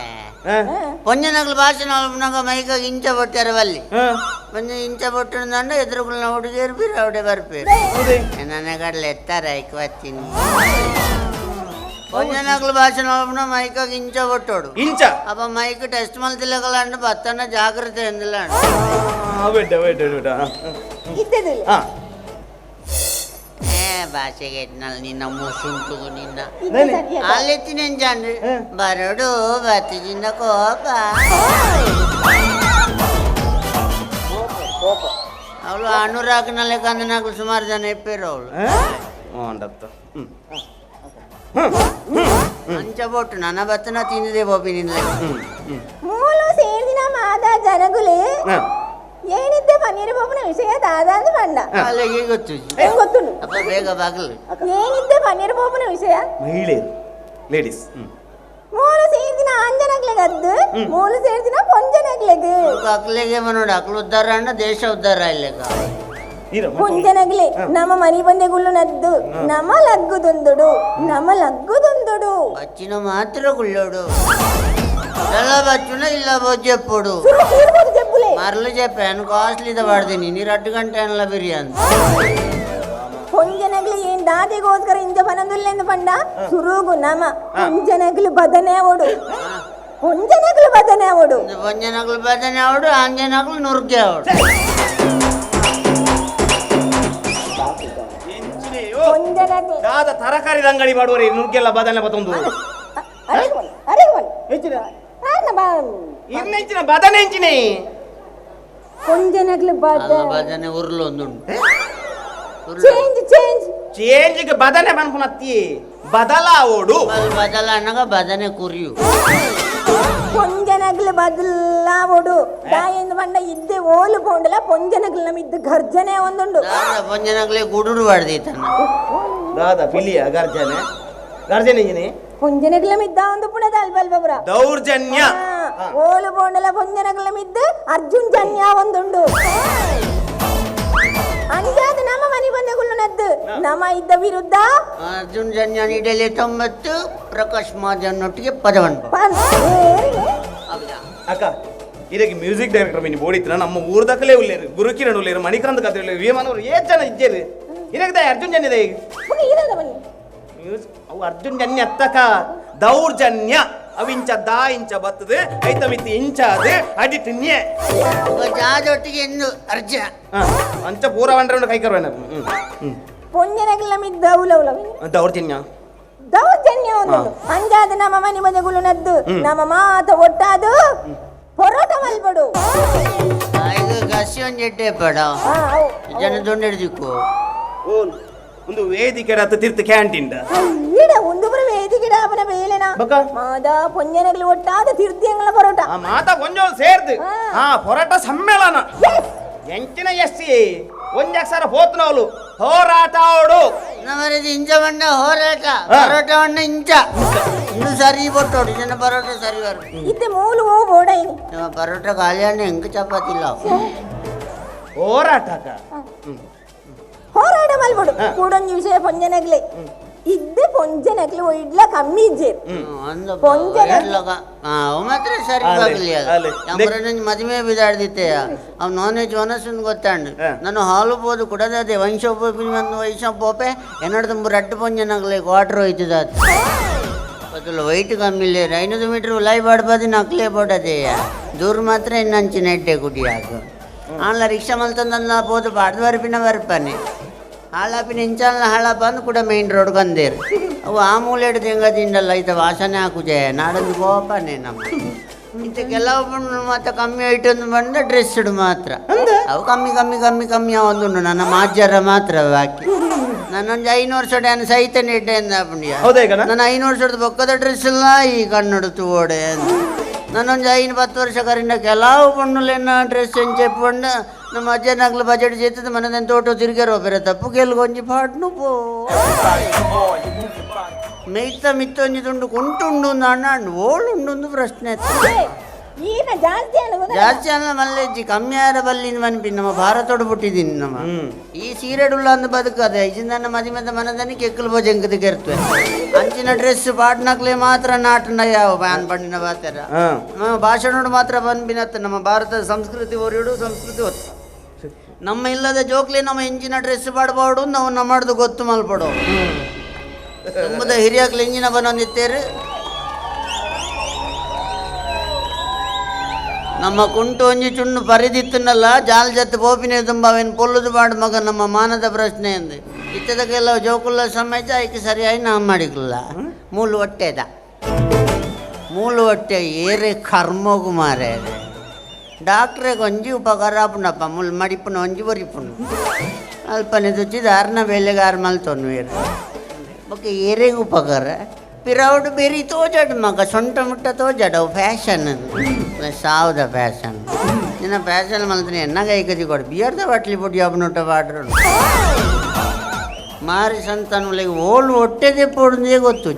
ಪೊಂಜನಗಲು ಭಾಷಣ ಮೈಗಾಗ ಇಂಚ ಬೊಟ್ಟಾರ ಬಲ್ಲಿ ಪೊಂಜ ಇಂಚ ಬೊಟ್ಟಂಡ ಎದುರುಗುಲ್ನ ಹುಡುಗಿಯರು ಬೀರ ಅವಡೆ ಬರ್ಪೇರು ನನಗಡ್ಲೆ ಎತ್ತಾರ ಬರ್ತೀನಿ ಪೊಂಜನಗಲು ಭಾಷಣ ಮೈಕಾಗ ಇಂಚ ಬೊಟ್ಟೋಡು ಇಂಚ ಅಪ್ಪ ಮೈಕ್ ಟೆಸ್ಟ್ ಮಲ್ತಿಲ್ಲಗಲ್ಲ ಬತ್ತನ ಜಾಗ್ರತೆ ಎಂದಿಲ್ಲ ಬಿಡ್ಡ ಬಿಡ್ಡ ಬಿಡ್ಡ ಇದ್ದದಿಲ್ಲ ಭಾಷೆಗೆ ಎತ್ನಲ್ಲ ನಿನ್ನ ಮುಸುಂಟು ನಿನ್ನ ಇದ್ದೆ ಸರಿಯಲ್ಲ ಅಲ್ಲೆತ್ತಿನ ಜಾಂಡ್ರಿ ಬರಡು ಬತ್ತಿದಿಂದ ಕೋಪ ಅವಳು ಅನುರಾಗ್ನಲ್ಲೇ ಕಂದನಾಗಲು ಸುಮಾರು ಜನ ಇಪ್ಪೇರು ಅವಳು ಅಂಚ ಬೊಟ್ಟು ನನ್ನ ಬತ್ತನ ತಿಂದಿದೆ ಬೋಪಿ ನಿನ್ನ ಮೂಲು ಸೇರಿನ ಮಾದ ಜನಗುಲೆ ಏನಿದ್ದೆ ಪನ್ನೀರ್ ಪಪ್ಪನ ವಿಷಯ ದಾದಾಂತ ಪಂಡ ಅಲ್ಲಿಗೆ ಗೊತ್ತು ಏನ್ ಗೊತ್ತುಂಡು ಅಪ್ಪ ಬೇಗ ಬಾಗಲು ಏನಿದ್ದೆ ಪನ್ನೀರ್ ಪಪ್ಪನ ವಿಷಯ ಮಹಿಳೆಯರು ಲೇಡೀಸ್ ಮೂಲು ಸೇರಿನ ಆಂಜನಗ್ಲೆ ಗದ್ದು ಮೂಲು ಸೇರಿನ ಪೊಂಜನಗ್ಲೆಗ್ ಅಕ್ಲೆಗೆ ನೋಡು ಅಕ್ಲು ಉದ್ಧಾರ ಅಣ್ಣ ದೇಶ ಉದ್ಧಾರ ಇಲ್ಲೇಗ ಪೊಂಜನಗ್ಲೆ ನಮ್ಮ ಮನಿ ಬಂದೆ ಗುಳ್ಳು ನದ್ದು ನಮ ಲಗ್ಗುದೊಂದುಡು ಬಚ್ಚಿನ ಮಾತ್ರ ಗುಳ್ಳೋಡು ಎಲ್ಲ బచ్చున ఇలా చెప్పుడు మరలు చెప్పాను కాస్ట్లీద పడుతుంది నీ 2 గంటల బిర్యానీ ಪೊಂಜನಗ್ಲಿ ಏನ್ ದಾದಿಗೋಸ್ಕರ ಇಂಜ ಬನದುಲ್ಲೆಂದು ಪಂಡ ಸುರುಗು ನಮ ಪೊಂಜನಗ್ಲು ಬದನೆ ಓಡು ಪೊಂಜನಗ್ಲು ಬದನೆ ಓಡು ಅಂಜನಗ್ಲು ನುರ್ಗೆ ಓಡು ಪೊಂಜನಗ್ಲು ದಾದ ತರಕಾರಿ ಅಂಗಡಿ ಮಾಡುವರಿ ನುಗ್ಗೆಲ್ಲ ಬದನೆ ಬತ್ತೊಂದು ಇನ್ನೆಂಚಿನ ಬದನೆ ಎಂಚಿನಿ ಪೊಂಜನಗ್ಲು ಬದನೆ ಉರ್ಲು ಒಂದು ಚೇಂಜ್ಗೆ ಬದನೆ ಬನ್ಪುನತ್ತಿ ಬದಲಾವೋಡು ಬದಲ ಅನ್ನಗ ಬದನೆ ಕುರಿಯು ಪೊಂಜನಗ್ಲು ಬದಲಾವೋಡು ಎಂದು ಬಂಡ ಇದ್ದೆ ಓಲು ಪೋಂಡಲ ಪೊಂಜನಗ್ಲು ನಮಿದ್ದು ಗರ್ಜನೆ ಒಂದುಂಡು ಪೊಂಜನಗ್ಲೆ ಗುಡುಡು ಬಾಡ್ದೈತನ್ನ ದಾದ ಪಿಲಿಯ ಗರ್ಜನೆ ಪೊಂಜನಗ್ಲ ಮಿದ್ದ ಒಂದು ಪುಣದ ಅಲ್ಬಲ್ಬಬ್ರ ದೌರ್ಜನ್ಯ ಓಲು ಪೋಂಡಲ ಪೊಂಜನಗ್ಲ ಮಿದ್ದು ಅರ್ಜುನ್ ಜನ್ಯ ಒಂದುಂಡು ಅಂಜಾದ ನಮ್ಮ ಮನಿ ಬಂದೆಗುಳ್ಳು ನದ್ದು ನಮ್ಮ ಇದ್ದ ವಿರುದ್ಧ ಅರ್ಜುನ್ ಜನ್ಯ ನೀಡಲಿ 90 ಪ್ರಕಾಶ್ ಮಾಜನ್ನೊಟ್ಟಿಗೆ ಪದವನ್ಪ ಅಕ್ಕ ಇದಕ್ಕೆ ಮ್ಯೂಸಿಕ್ ಡೈರೆಕ್ಟರ್ ಮಿನಿ ಬೋಡಿತ್ರ ನಮ್ಮ ಊರ್ದಕ್ಕಲೇ ಉಳ್ಳೇರು ಗುರುಕಿರಣ್ ಉಳ್ಳೇರು ಮಣಿಕ್ರಾಂತ್ ಕತೆ ಉಳ್ಳೇರು ವಿಮಾನವರು ಏತ್ ಜನ ಇದ್ದೇರು ಇದಕ್ಕೆ ಅರ್ಜುನ್ ಜನ್ಯದ ಈಗ ಅವು ಅರ್ಜುನ್ ಜನ್ಯ ಅತ್ತಕ ದೌರ್ಜನ್ಯ ಅವಿಂಚ ದಾ ಇಂಚ ಬತ್ತದು ಐತ ಮಿತ್ತಿ ಇಂಚ ಅದು ಅಡಿಟ್ ನ್ಯೆ ಜಾದೊಟ್ಟಿಗೆ ಎಂದು ಅರ್ಜ ಅಂಚ ಪೂರ ಬಂಡ್ರೆ ಕೈ ಕರ್ವೇನ ಪೊಂಜನಗ್ಲ ಮಿದ್ದ ಉಲೌಲ ದೌರ್ಜನ್ಯ ಒಂದು ಅಂಜಾದ ನಮ್ಮ ಮನಿ ಬಂದೆಗುಳ್ಳು ನದ್ದು ನಮ್ಮ ಮಾತ ಒಟ್ಟಾದು ಪೊರೋಟ ಮಲ್ಪಡು ಈಗ ಗಸಿ ಒಂದು ಎಡ್ಡೆ ಪಡ ಜನ ದೊಂಡೆಡ್ದಿಕ್ಕು ಒಂದು ವೇದಿಕೆ ತೀರ್ಥ ಕ್ಯಾಂಟೀನ್ ಈಡ ಒಂದು ಬರ ವೇದಿಕೆ ಅವನ ಬೇಲೆನ ಮಾದ ಪೊಂಜನಗ್ಲು ಒಟ್ಟಾದ ತೀರ್ಥಂಗಳ ಪರೋಟ ಮಾತಾ ಕೊಂಚ ಸೇರ್ದು ಪೊರಾಟ ಸಮ್ಮೇಳನ ಎಂಚಿನ ಎಸ್ಸಿ ಒಂಜಾಕ್ಸರ ಹೋತ್ನವಳು ಹೋರಾಟ ಅವಳು ನಮ್ಮದು ಇಂಚ ಬಂಡ ಹೋರಾಟ ಪರೋಟ ಬಣ್ಣ ಇಂಚ ಇನ್ನು ಸರಿ ಬೊಟ್ಟೋಡು ಜನ ಪರೋಟ ಸರಿ ಬರು ಇತ್ತೆ ಮೂಲು ಓ ಬೋಡ ಇನಿ ನಮ್ಮ ಪರೋಟ ಖಾಲಿ ಹಣ್ಣು ಹೆಂಗ ಚಪಾತಿ ಇಲ್ಲ ಹೋರಾಟ ಹೋರಾಟ ಮಲ್ಪಡು ಕೂಡೊಂದು ವಿಷಯ ಪೊಂಜನಗ್ಲೆ ಇದ್ದೆ ಪೊಂಜನಕ್ಲು ಇಡ್ಲ ಕಮ್ಮಿ ಇಜ್ಜೇರು ಮಾತ್ರ ಸರಿ ಬಾಗಿಲಿ ಮದುವೆ ಬಿದಾಡ್ದಿತ್ತೆ ಅವ್ ನಾನ್ ವೆಜ್ ಒನಸನ್ ಗೊತ್ತಾಂಡು ನಾನು ಹಾಲು ಬೋದು ಕುಡದೇ ಒಂದು ವೈಶಪ್ಪೋಪೆ ಎನ್ನಡ ರಟ್ಟು ಪೊಂಜನಗ್ಲೆ ಕ್ವಾರ್ಟರ್ ಹೋಯ್ತದ ಬದಲು ವೈಟ್ ಕಮ್ಮಿ ಇಲ್ಲ 500 ಮೀಟರ್ ಲೈವ್ ಆಡ್ಬೋದು ನಕ್ಲೇ ಬೋಡದೆಯ ದೂರ ಮಾತ್ರ ಇನ್ನಂಚಿನ ಎಡ್ಡೆ ಕುಡಿಯಾಕು ಆನ್ಲ ರಿಕ್ಷಾ ಮಲ್ತಂದ ಪೋದು ಪಾಡ್ದು ವರಪಿನ ವರಪನೆ ಹಾಳಾಪಿನ ಇಂಚಾಲ ಹಾಳಪ್ಪ ಅಂದು ಕೂಡ ಮೇನ್ ರೋಡ್ ಬಂದೇರು ಅವು ಆ ಮೂಲೆ ಹಿಡ್ದು ಹೆಂಗದಿಂಡಲ್ಲ ಈತ ವಾಸನೆ ಹಾಕುಜೆ ನಾಡೊಂದು ಗೋಪನೆ ನಮ್ಮ ಇಂಥ ಕೆಲವು ಮತ್ತೆ ಕಮ್ಮಿ ಐಟೊಂದು ಬಂದ ಡ್ರೆಸ್ ಇಡು ಮಾತ್ರ ಅವು ಕಮ್ಮಿ ಒಂದು ನನ್ನ ಮಾಜರ ಮಾತ್ರ ಬಾಕಿ ನಾನೊಂದು 500 ವರ್ಷ ಡ್ಯಾನ್ ಸಹಿತನೇ ಇಡ್ಡೆ ಅಂದ ಪುಣ್ಯ ನಾನು 500 ವರ್ಷದ ಬೊಕ್ಕದ ಡ್ರೆಸ್ ಇಲ್ಲ ಈ ಕಣ್ಣುಡ್ತು ಓಡೆ ಅಂತ ನಾನೊಂದು 10 ವರ್ಷ ಕರಿಂದ ಕೆಲವು ಪಣ್ಣುಲೇನ ಡ್ರೆಸ್ ಎಂಚೆಪ್ಪಂಡ ನಮ್ಮ ಅಜ್ಜನಾಗ್ಲು ಬಜೆಟ್ ಜೇತದ ಮನದಂತ ತೋಟ ತಿರುಗಾರೋ ಬೇರೆ ತಪ್ಪು ಗೆಲ್ಗೊಂಜಿ ಪಾಟ್ನು ಪೋ ಮೇಯ್ತ ಮಿತ್ತೊಂಜಿ ತುಂಡು ಕುಂಟುಂಡು ಅಣ್ಣ ಓಳುಂಡು ಪ್ರಶ್ನೆ ಜಾಸ್ತಿ ಅಲ್ಲ ಮಲ್ಲೆಜ್ಜಿ ಕಮ್ಮಿ ಆರ ಬಲ್ಲಿನ ಮನ್ಪಿ ನಮ್ಮ ಭಾರತೋಡು ಬಿಟ್ಟಿದ್ದೀನಿ ನಮ್ಮ ಈ ಸೀರೆಡುಲ್ಲ ಅಂದು ಬದುಕದೆ ನನ್ನ ಮದಿಮೆದ ಮನದನಿ ಕೆಕ್ಕಲು ಭೋಜಂಕದ ಕೆರ್ತವೆ ಅಂಚಿನ ಡ್ರೆಸ್ ಪಾಟ್ನಕ್ಲೆ ಮಾತ್ರ ನಾಟನ ಯಾವ ಬ್ಯಾನ್ ಪಣ್ಣಿನ ಬಾತರ ಭಾಷಣೋಡು ಮಾತ್ರ ಬಂದ್ಬಿನತ್ತ ನಮ್ಮ ಭಾರತದ ಸಂಸ್ಕೃತಿ ಹೊರಡು ಸಂಸ್ಕೃತಿ ಹೊತ್ತು ನಮ್ಮ ಇಲ್ಲದ ಜೋಕ್ಲಿ ನಮ್ಮ ಎಂಜಿನ ಡ್ರೆಸ್ ಪಾಡ್ಬಾರ್ದು ನಾವು ನಮ್ಮದು ಗೊತ್ತು ಮಲ್ಪಡೋ ತುಂಬದ ಹಿರಿಯಾಕ್ಲಿ ಎಂಜಿನ ಬಂದಿತ್ತೇರು ನಮ್ಮ ಕುಂಟು ಒಂಜಿ ಚುಣ್ಣು ಪರಿದಿತ್ತನಲ್ಲ ಜಾಲ್ ಜತ್ತು ಪೋಪಿನ ತುಂಬ ಅವೇನು ಪೊಲ್ಲುದು ಬಾಡು ಮಗ ನಮ್ಮ ಮಾನದ ಪ್ರಶ್ನೆ ಅಂದು ಇತ್ತದ ಕೆಲವು ಜೋಕುಲ್ಲ ಸಮಯ ಆಯ್ಕೆ ಸರಿಯಾಗಿ ನಾವು ಮಾಡಿಕಲ್ಲ ಮೂಲು ಹೊಟ್ಟೆ ಏರೆ ಕರ್ಮೋಗು ಮಾರೇ ಡಾಕ್ಟ್ರೆ ಒಂಜಿ ಉಪಕಾರ ಆಪುನಪ್ಪ ಮುಲ್ ಮಡಿಪುನ ಒಂಜಿ ಬರಿಪುನು ಅಲ್ಪನೆ ತುಚ್ಚಿದ ಅರ್ನ ಬೆಲೆಗಾರ ಮಲ್ತೊನ್ ಬೇರೆ ಬೊಕ್ಕ ಏರೆಗೆ ಉಪಕಾರ ಪಿರೌಡ್ ಬೇರೆ ತೋಜಾಡು ಮಗ ಸೊಂಟ ಮುಟ್ಟ ತೋಜಾಡು ಫ್ಯಾಷನ್ ಸಾವುದ ಫ್ಯಾಷನ್ ನಿನ್ನ ಫ್ಯಾಷನ್ ಮಲ್ತೀನಿ ಎನ್ನಾಗ ಐಕದಿ ಕೊಡು ಬಿಯರ್ದ ಬಾಟ್ಲಿ ಪುಡಿ ಅಬ್ಬನುಟ್ಟ ಬಾಡ್ರು ಮಾರಿ ಸಂತಾನುಗಳಿಗೆ ಓಳು ಹೊಟ್ಟೆದೆ ಪೋಡ್ದೇ ಗೊತ್ತು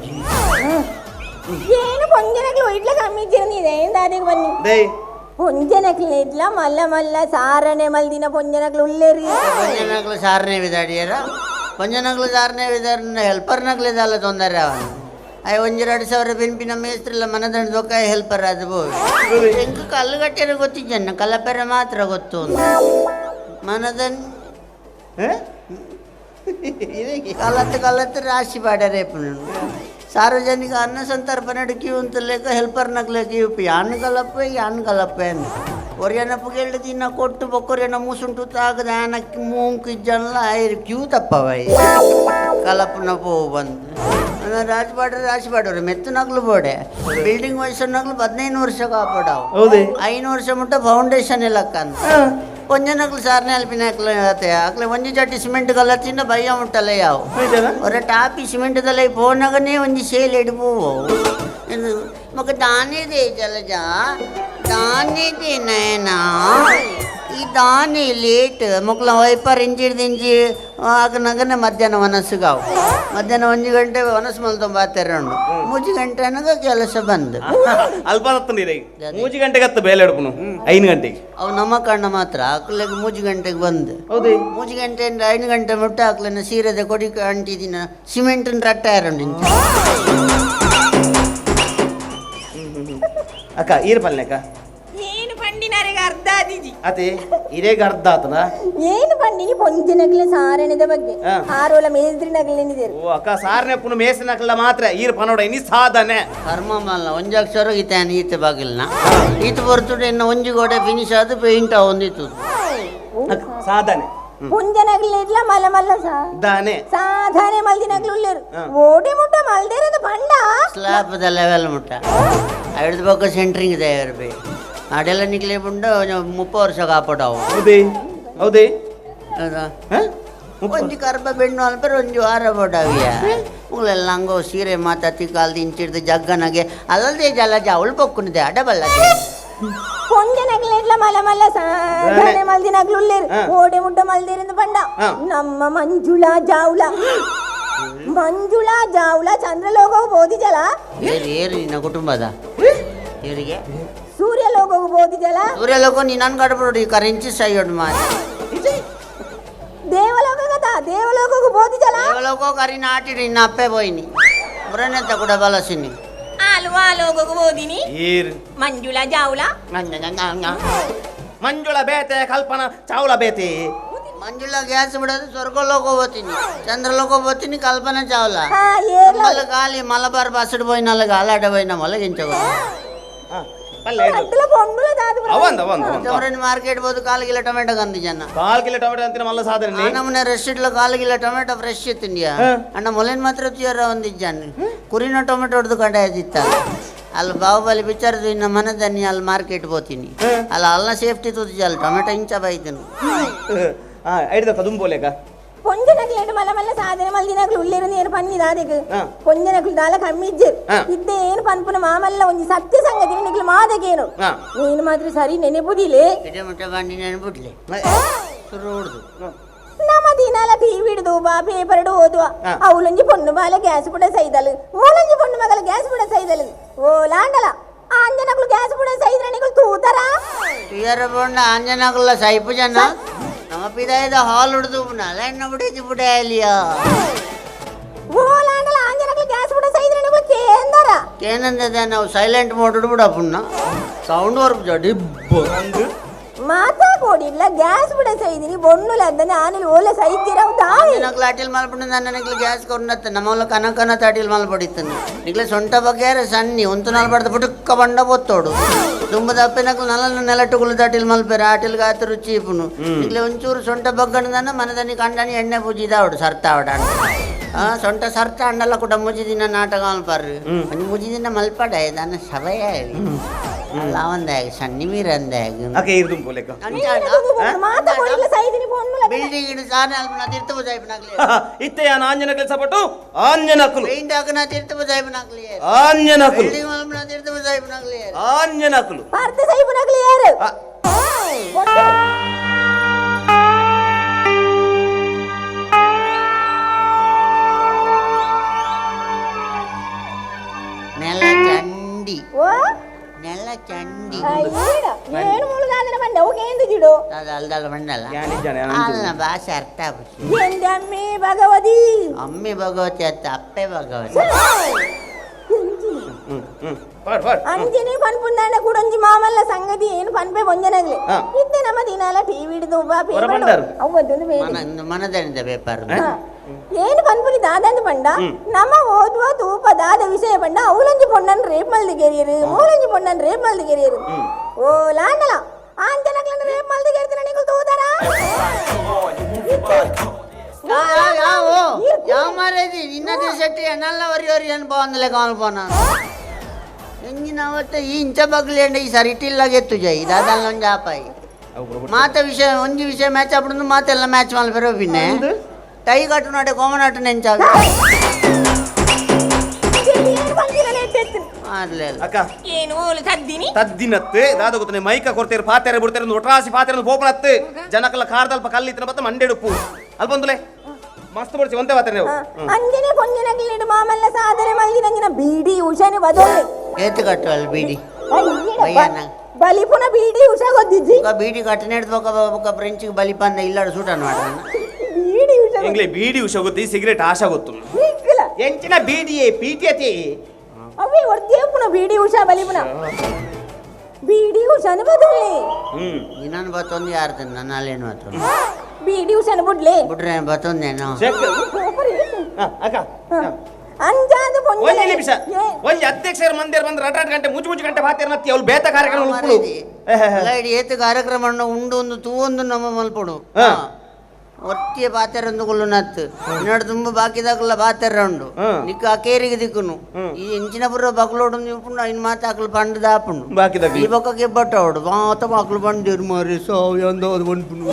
ಏನು ಪೊಂಜನಕ್ಲು ಇಡ್ಲ ಕಮ್ಮಿ ಇಜ್ಜಿರನಿದೆ ಎಂದಾದಿಗೆ ಬನ್ನಿ ಪೊಂಜನಕ್ಲು ಇಡ್ಲ ಮಲ್ಲ ಸಾರನೆ ಮಲ್ದಿನ ಪೊಂಜನಕ್ಲು ಉಳ್ಳೇರಿ ಪೊಂಜನಕ್ಲು ಸಾರನೆ ವಿದಾಡಿಯರ ಪೊಂಜನಕ್ಲು ಸಾರನೆ ವಿದಾರ ಹೆಲ್ಪರ್ನಕ್ಲು ಇದಲ್ಲ ತೊಂದರೆ ಅವನು ಅಯ್ಯ 1-2 ಬೆನ್ಪಿನ ಮೇಸ್ತ್ರಿಲ್ಲ ಮನದಂಡ ದೊಕ್ಕಾಯ ಹೆಲ್ಪರ್ ಅದು ಬೋದು ಹೆಂಗ ಕಲ್ಲು ಕಟ್ಟಿರೋ ಗೊತ್ತಿಜ್ಜನ್ನ ಕಲಪೆರ ಮಾತ್ರ ಗೊತ್ತು ಮನದನ್ ಕಲತ್ತು ರಾಶಿ ಪಾಡ್ಯಾರೆ ಸಾರ್ವಜನಿಕ ಅನ್ನ ಸಂತರ್ಪಣೆ ಕ್ಯೂ ಅಂತ ಲೆಕ್ಕ ಹೆಲ್ಪರ್ನಕ್ಲೆ ಕ್ಯೂ ಪಿ ಅನ್ನ ಕಲಪ್ಪೆ ಅಂತ ಒರಿಯನಪ್ಪು ಕೇಳಿದ ತಿನ್ನ ಕೊಟ್ಟು ಬೊಕ್ಕೊರಿಯನ ಮೂಸುಂಟು ತಾಗದ ಆನಕ್ಕೆ ಮೂಂಕು ಇಜ್ಜಲ್ಲ ಕ್ಯೂ ತಪ್ಪವೈ ಕಲಪ್ಪನ ಪೋ ಬಂದು ರಾಶಿ ಪಾಡವ್ರೆ ಮೆತ್ತನಾಗ್ಲು ಬೋಡೆ ಬಿಲ್ಡಿಂಗ್ ವಯಸ್ಸನ್ನಾಗ್ಲು 15 ವರ್ಷ ಕಾಪಾಡವು 5 ವರ್ಷ ಮುಟ್ಟ ಫೌಂಡೇಶನ್ ಇಲ್ಲಕ್ಕ ಅಂತ ಪೊಂಜನಕ್ಲು ಸಾರನೆ ಅಲ್ಪಿನ ಅಕ್ಲೆ ಒಂಜಿ ಚಟ್ಟಿ ಸಿಮೆಂಟ್ ಕಲತ್ತಿಂದ ಬಯ್ಯ ಮುಟ್ಟಲ್ಲ ಯಾವ ಒರ ಟಾಪಿ ಸಿಮೆಂಟ್ ದಲ್ಲ ಪೋನಾಗನೇ ಒಂಜಿ ಸೇಲ್ ಎಡ್ಬೋವು ಮಗ ದಾನೇದೆ ಜಲಜ ದಾನೇದೆ ನಯನಾ ಈ ದಾನೆ ಲೇಟ್ ಮಕ್ಕಳ ವೈಪರ್ ಇಂಜಿಡ್ದಿಂಜಿ ನಗನೆ ಮಧ್ಯಾಹ್ನ ವನಸ್ಸುಗಾವು ಮಧ್ಯಾಹ್ನ 1 ಗಂಟೆ ವನಸ್ಸು ಮಲ್ತೊಂಬಾತೆರ 3 ಗಂಟೆ ಅನ್ನಗ ಕೆಲಸ ಬಂದು ಅಲ್ಪ 3 ಗಂಟೆಗೆ ಹತ್ತು ಬೇಲೆ ಹಿಡ್ಕೊನು 5 ಗಂಟೆಗೆ ಅವು ನಮ್ಮ ಕಣ್ಣ ಮಾತ್ರ ಆಕಲಿಗೆ 3 ಗಂಟೆಗೆ ಬಂದು 3 ಗಂಟೆಯಿಂದ 5 ಗಂಟೆ ಮುಟ್ಟ ಆಕಲನ್ನ ಸೀರೆದ ಕೊಡಿ ಅಂಟಿದಿನ ಸಿಮೆಂಟಿನ ರಟ್ಟ ಯಾರಂಡಿ ಅಕ್ಕ ಈರ್ ಪಲ್ಲೆಕ್ಕ ಏನು ಪಂಡಿನರಿಗೆ ಅರ್ಧ ಆದಿಜಿ ಅದೇ ಇರೇಗ ಅರ್ಧ ಆತನ ಏನು ಪಂಡಿನಿ ಪೊಂಜನಕ್ಲೆ ಸಾರಣದ ಬಗ್ಗೆ ಆರೋಲ ಮೇಸ್ತ್ರಿನಕ್ಲೆನಿದೇರು ಓ ಅಕ್ಕ ಸಾರನೆ ಪುನ ಮೇಸನಕ್ಲ ಮಾತ್ರ ಈರ್ ಪನೋಡ ಇನಿ ಸಾಧನೆ ಕರ್ಮ ಮಲ್ಲ ಒಂಜಿ ಅಕ್ಷರ ಈತೇನು ಈತ ಬಾಗಿಲ್ನ ಈತ ಬರ್ತುಡೆ ಇನ್ನು ಒಂಜಿ ಗೋಡೆ ಫಿನಿಶ್ ಆದ ಪೇಂಟ್ ಒಂದಿತ್ತು ಸಾಧನೆ ಪೊಂಜನಕ್ಲೆ ಇಡ್ಲ ಮಲ್ಲ ದಾನೆ ಸಾಧನೆ ಮಲ್ದಿನಕ್ಲು ಉಳ್ಳೇರು ಓಡಿ ಮುಟ್ಟ ಮಲ್ದೇರದ ಪಂಡ ಸ್ಲಾಬ್ ದ ಲೆವೆಲ್ ಮುಟ್ಟ ಹಿಡಿದು ಬೊಕ್ಕ ಸೆಂಟ್ರಿಂಗ್ ಇದೆ ಇರ್ಬಿ ಅದೆಲ್ಲ ನಿಕ್ಲೆ ಬಂದು 30 ವರ್ಷ ಕಾಪಾಡವು ಹೌದೇ ಒಂಜಿ ಕರ್ಬ ಬೆಣ್ಣು ಅಲ್ಪರ ಒಂಜಿ ವಾರ ಬೋಡವಿಯ ಮುಗಲೆಲ್ಲ ಹಂಗೋ ಸೀರೆ ಮಾತಾತಿ ಕಾಲ್ದು ಇಂಚಿಡ್ದು ಜಗ್ಗನಗೆ ಅಲ್ಲದೆ ಜಲಜ ಅವಳು ಪೊಕ್ಕುನಿದೆ ಅಡಬಲ್ಲದೆ ಪೊಂಜನಕ್ಲೆ ಇಡ್ಲ ಮಲ್ಲ ಸಾಧನೆ ಮಲ್ದಿನಕ್ಲು ಉಳ್ಳೇರು ಓಡಿ ಮುಟ್ಟ ಮಲ್ದೇರಿಂದ ಪಂಡ ನಮ್ಮ ಮಂಜುಳಾ ಜಾವ್ಲ ಚಂದ್ರಲೋಕವು ಬೋಧಿಜಲ ಏರು ನಿನ್ನ ಕುಟುಂಬದ ಇವರಿಗೆ ಸೂರ್ಯಲೋಕವು ಬೋಧಿಜಲ ಸೂರ್ಯಲೋಕ ನೀ ನನ್ ಕಡಬಿಡು ಕರೆಂಚಿ ಸೈಡ್ ಮಾಡಿ ದೇವಲೋಕಗತ ದೇವಲೋಕವು ಹೋದಿ ಜಲ ದೇವಲೋಕೋ ಕರಿ ನಾಟಿರಿ ಇನ್ನು ಅಪ್ಪೆ ಹೋಯ್ನಿ ಮುರನೆತ್ತ ಕೂಡ ಬಲಸಿನಿ ಆಲೋಗು ಓದಿನಿ ಈರ್ ಮಂಜುಳ ಜಾವುಲ ಮಂಜುಳ ಬೇತೆ ಕಲ್ಪನಾ ಚಾವಲ ಬೇತೆ ಮಂಜುಳ ಗ್ಯಾಸ್ ಬಿಡೋದು ಸ್ವರ್ಗಲೋಕ ಹೋಗ್ತೀನಿ ಚಂದ್ರಲೋಕ ಹೋಗ್ತೀನಿ ಕಲ್ಪನಾ ಚಾವ್ಲ ಹಾ ಏಲ మళ్ళీ గాలి మలబార్ బస్సుడు పోయిన వాళ్ళకి అలాడ పోయినా మొలగించకూడదు పల్లె అట్ల పొంగుల దాదు అవంద అవంద ఎవరైనా మార్కెట్ పోదు 1 కిలో టమాటో కంది జన్న 4 కిలో ಟೊಮೆಟೊ ಅಂತಿನ ಮಲ್ಲ ಸಾಧನೆ ನಮ್ಮನೆ ರೆಸ್ಟೋರೆಂಟ್ 1 ಕಿಲೋ ಟೊಮೆಟೊ ಫ್ರೆಶ್ ಇತ್ತಿಂಡಿಯಾ ಅಣ್ಣ ಮೊಲೆನ್ ಮಾತ್ರ ತೀರ ಒಂದಿಜ್ಜಾನು ಕುರಿನ ಟೊಮೆಟೊ ಹೊಡೆದು ಕಡೆ ಇತ್ತ ಅಲ್ಲಿ ಬಾಹುಬಲಿ ಪಿಕ್ಚರ್ ಇನ್ನ ಮನದನ್ನಿ ಅಲ್ಲಿ ಮಾರ್ಕೆಟ್ ಹೋಗ್ತೀನಿ ಅಲ್ಲಿ ಅಲ್ಲ ಸೇಫ್ಟಿ ತುದಿ ಅಲ್ಲಿ ಟೊಮೆಟೊ ಇಂಚ ಬೈತೀನಿ ಐಡಿದ ಕದುಂಬೋಲೆಕ పొంజనకులు మల్ల మల్ల సాధన మళ్ళీ దినకులు ఉల్లేరు నేను పన్ని దాదకు పొంజనకులు దాల కమ్మిజ్జరు ఇద్దే ಏನು ಪನ್ಪುನ ಮಾಮಲ್ಲ ಒಂಜಿ ಸತ್ಯ ಸಂಗತಿ ನಿಕ್ಲು ಮಾದಕೇನು ನೀನು ಮಾತ್ರ ಸರಿ ನೆನೆಪುದಿಲೆ ಟೊಮೆಟೊ ಬಂಡಿ ನೆನಪುಡ್ಲೆ ಸುರುಡ್ದು ನಮ್ಮ ದಿನಾಲ ಟಿವಿ ಹಿಡಿದು ಬಾ ಪೇಪರ್ ಹಿಡಿದು ಓದುವ ಅವಳೊಂಜಿ ಪೊಣ್ಣು ಬಾಲ ಗ್ಯಾಸ್ ಬುಡ ಸೈದಲು ಮೂಲಂಜಿ ಪೊಣ್ಣು ಮಗಲ ಗ್ಯಾಸ್ ಬುಡ ಸೈದಲು ಓ ಲಾಂಡಲ ಆಂಜನకులు ಗ್ಯಾಸ್ ಬುಡ ಸೈದ್ರ ನಿಕ್ಲು ತೂತರಾ ಟಿಯರ ಬೋಂಡ ಆಂಜನకుల ಸೈಪು ಜನ ನಮ್ಮ ಪಿದಾಯದ ಹಾಲ್ ಹಿಡಿದು ನಲೆಣ್ಣ ಬಿಡಿದು ಬಿಡಲಿಯಾ ಓಲಾಂಡಲ ಆಂಜನకులు ಗ್ಯಾಸ್ ಬುಡ ಸೈದ್ರ ನಿಕ್ಲು ಕೇಂದರ ಕೇನಂದದ ನಾವು ಸೈಲೆಂಟ್ ಮೋಡ್ ಬಿಡಪ್ಪಣ್ಣ ಸೌಂಡ್ ವರ್ಕ್ ಜಡಿಬ್ಬ ಮಾತಾ ಕೋಡಿಲ್ಲ ಗ್ಯಾಸ್ ಬಿಡ ಸೈದಿನಿ ಬೊಣ್ಣುಲದ್ದನೆ ಆನೆಲು ಓಲೆ ಸೈತಿರವು ತಾಯಿ నాకు లాటిల్ మలపడి నన్నకి గ్యాస్ కొన్నత్త నమ్మలో కనకన తాటిల్ మలపడిస్తుంది నీకు సొంట బగ్గేర సన్ని ಒಂತನಾಲ್ ಪಡ್ದ ಪುಟುಕ್ಕ ಬಂಡ ಬೊತ್ತೋಡು ತುಂಬ ದಪ್ಪೆ ನಕ್ಲು ನಲ್ಲ ನೆಲಟ್ಟುಗಳು ತಾಟಿಲ್ ಮಲ್ಪೇರೆ ಆಟಿಲ್ ಗಾತು ರುಚಿ ಇಪ್ಪುನು ನೀಗ್ಲೆ ಒಂಚೂರು ಸೊಂಟ ಬಗ್ಗಣದನ್ನ ಮನದನಿ ಕಂಡನಿ ಎಣ್ಣೆ ಪೂಜಿದಾವಡು ಸರ್ತಾವಡ ಸೊಂಟ ಸರ್ತ ಅಂಡಲ್ಲ ಕೂಡ ಮುಜಿದಿನ ನಾಟಕ ಮಲ್ಪಾರ್ರಿ ಒಂದು ಮುಜಿದಿನ ಮಲ್ಪಡ ಇದನ್ನ ಸಭಯ ಲಾವಂದಾಗ ಸಣ್ಣಿ ಮೀರಂದಾಗ ಅಕೆ ಇರ್ದು ಬೋಲೆಕ ಮಾತಾ ಕೋಡಿಲ್ಲ ಸೈದಿನಿ ಬೊಣ್ಣುಲ ಬಿಲ್ಡಿಂಗ್ ಇಡು ಸಾನೆ ಅಲ್ಪನ ತೀರ್ಥ ಬುಜಾಯ್ಪ ನಾಗ್ಲಿ ಇತ್ತೆ ಯಾನ ಆಂಜನ ಕೆಲಸ ಪಟ್ಟು ಆಂಜನಕುಲು ಪೇಂಟ್ ಹಾಕನ ತೀರ್ಥ ಬುಜಾಯ್ಪ ನಾಗ್ಲಿ ಆಂಜನಕುಲು ಬಿಲ್ಡಿಂಗ್ ಮಲ್ಪನ ತೀರ್ಥ ಬುಜಾಯ್ಪ ನಾಗ್ಲಿ ಆಂಜನಕುಲು ಪಾರ್ಥ ಸೈಬುನಗ್ಲಿ ಯಾರು ನೆಲ ಚಂಡಿ ಓ ನೆಲ ಚಂಡಿ ಅಯ್ಯಡ ಏನು ಮುಳುಗಾದನ ಬಂದ ಓಕೇಂದು ಜಿಡು ಅದು ಅಲ್ದಲ್ಲ ಬಂಡಲ್ಲ ಯಾನಿದ್ದಾನೆ ಅಲ್ಲ ಭಾಷೆ ಅರ್ಥ ಆಗುತ್ತೆ ಎಂದಮ್ಮಿ ಭಗವತಿ ಅಮ್ಮಿ ಭಗವತಿ ಅತ್ತ ಅಪ್ಪೆ ಭಗವತಿ ಅಂಜನೆ ಪನ್ಪುಂದಾಂಡ ಕುಡೊಂಜಿ ಮಾಮಲ್ಲ ಸಂಗತಿ ಏನು ಪನ್ಪೆ ಒಂಜನಗ್ಲಿ ಇತ್ತೆ ನಮ್ಮ ದಿನಾಲ ಟಿವಿ ಹಿಡಿದು ಬಾ ಪೇಪರ್ ಅವತ್ತೊಂದು ಬೇರೆ ಮನದಣಿದ ಪೇಪರ್ ಏನು ಪನ್ಪುಲಿ ದಾದಂದು ಪಂಡ ನಮ್ಮ ಓದುವ ತೂಪ ದಾದ ವಿಷಯ ಪಂಡ ಅವಲಂಜಿ ಪೊಣ್ಣನ್ ರೇಪ್ ಮಲ್ದಿ ಗೆರಿಯರು ಮೂಲಂಜಿ ಪೊಣ್ಣನ್ ರೇಪ್ ಮಲ್ದಿ ಗೆರಿಯರು ಓ ಲಾಂಡಲ ಆಂಜನಕ್ಲನ್ನ ರೇಪ್ ಮಲ್ದಿ ಗೆರಿತಿನ ನೀವು ತೂದರಾ ಯಾವ ಮಾರೇದಿ ನಿನ್ನದೇ ಸೆಟ್ಟಿ ಎನ್ನಲ್ಲ ವರಿ ಏನು ಬಾಂದಲೆ ಕಾಲ್ಪೋನ ಎಂಜಿನ ಅವತ್ತ ಈ ಇಂಚ ಬಗ್ಲಿ ಅಂಡ ಈ ಸರಿ ಇಟ್ಟಿಲ್ಲಾಗೆತ್ತು ಜೈ ದಾದಲ್ಲ ಒಂದು ಆಪಾಯಿ ಮಾತ ವಿಷಯ ಒಂಜಿ ವಿಷಯ ಮ್ಯಾಚ್ ಆಪಡು ಮಾತೆಲ್ಲ ಮ್ಯಾಚ್ ಮಲ್ಪೆರೋ ಪಿನ್ನೆ ಟೈ ಕಟ್ಟು ನಾಟೆ ಕೋಮನಾಟ ನೆಂಚಾಗ ಅಕ್ಕ ಏನು ಓಲು ತದ್ದಿನಿ ತದ್ದಿನತ್ತೆ ದಾದ ಗೊತ್ತನೆ ಮೈಕ ಕೊಡ್ತೇರು ಪಾತೆರೆ ಬಿಡ್ತೇರೆ ಒಂದು ಒಟ್ರಾಸಿ ಪಾತೆರೆ ಪೋಪನತ್ತೆ ಜನಕಲ್ಲ ಕಾರದಲ್ಪ ಕಲ್ಲಿತ್ತಿನ ಬತ್ತ ಮಂಡೆಡುಪ್ಪು ಅಲ್ಬಂದುಲೆ ಮಸ್ತ್ ಬಡ್ಸಿ ಒಂದೇ ಪಾತ್ರೆ ನೀವು ಅಂಜನೆ ಪೊಂಜನಗ್ಲಿಡು ಮಾಮಲ್ಲ ಸಾಧನೆ ಮಲ್ದಿನಂಜಿನ ಬೀಡಿ ಉಷಾನೆ ಬದೋಲೆ ಏತು ಕಟ್ಟು ಅಲ್ಲಿ ಬೀಡಿ ಬಲಿಪುನ ಬೀಡಿ ಉಷಾ ಗೊತ್ತಿಜ್ಜಿ ಬೀಡಿ ಕಟ್ಟನೆ ಹಿಡ್ದು ಫ್ರೆಂಚಿಗೆ ಬಲಿಪಂದ ಇಲ್ಲಾಡು ಸೂಟನ್ ಮಾಡೋಣ ಬೀಡಿ ಉಷಾ ಎಂಗ್ಲೆ ಬೀಡಿ ಉಷ ಗೊತ್ತಿ ಸಿಗರೇಟ್ ಆಶಾ ಗೊತ್ತು ನಿಕ್ಕಲ ಎಂಚಿನ ಬೀಡಿಯೇ ಪೀಟಿಯತಿ ಅವೇ ಹೊರ್ದೇಪುನ ಬೀಡಿ ಉಷಾ ಬಲಿಪುನ ಬೀಡಿ ಉಷಾನೆ ಬದೋಲೆ ಇನ್ನೊಂದು ಬತ್ತೊಂದು ಯಾರ್ದು ನನ್ನ ಅಲ್ಲೇನು ಮಾತ್ರ ಬೀಡಿ ಉಷಾನೆ ಬಿಡ್ಲೆ ಬಿಟ್ರೆ ಬತ್ತೊಂದೇನೋ ಅಕ್ಕ ಅಂಜಾದ ಒಂದೇ ನಿಮಿಷ ಒಂದ್ ಅಧ್ಯಕ್ಷರ ಮಂದಿರ ಬಂದ್ರೆ ರಟಾಟ್ ಗಂಟೆ ಮುಚ್ಚು ಗಂಟೆ ಪಾತಿರ ನತ್ತಿ ಅವ್ಳು ಬೇತ ಕಾರ್ಯಕ್ರಮ ಉಪ್ಪುಡು ಏತು ಕಾರ್ಯಕ್ರಮ ಉಂಡು ಒಂದು ತೂವೊಂದು ನಮ್ಮ ಮಲ್ಪಡು ಒಟ್ಟಿಗೆ ಪಾತೆರೊಂದು ಕೊಲ್ಲು ನತ್ತು ಇನ್ನೊಡು ತುಂಬ ಬಾಕಿದಾಗಲ್ಲ ಪಾತೆರ ಉಂಡು ನಿಕ್ಕ ಅಕೇರಿಗೆ ದಿಕ್ಕುನು ಈ ಎಂಚಿನ ಬುರ್ರ ಬಗ್ಲೋಡು ನಿಂಪುಂಡು ಇನ್ ಮಾತ ಹಾಕಲು ಪಂಡು ದಾಪುಂಡು ಬಾಕಿದಾಗ ಈ ಬೊಕ್ಕಕ್ಕೆ ಬಟ್ಟ ಅವಡು ಮಾತ ಮಕ್ಕಳು ಬಂದಿರು ಮಾರಿ ಸಾವು ಬಂದ್ಪುಂಡು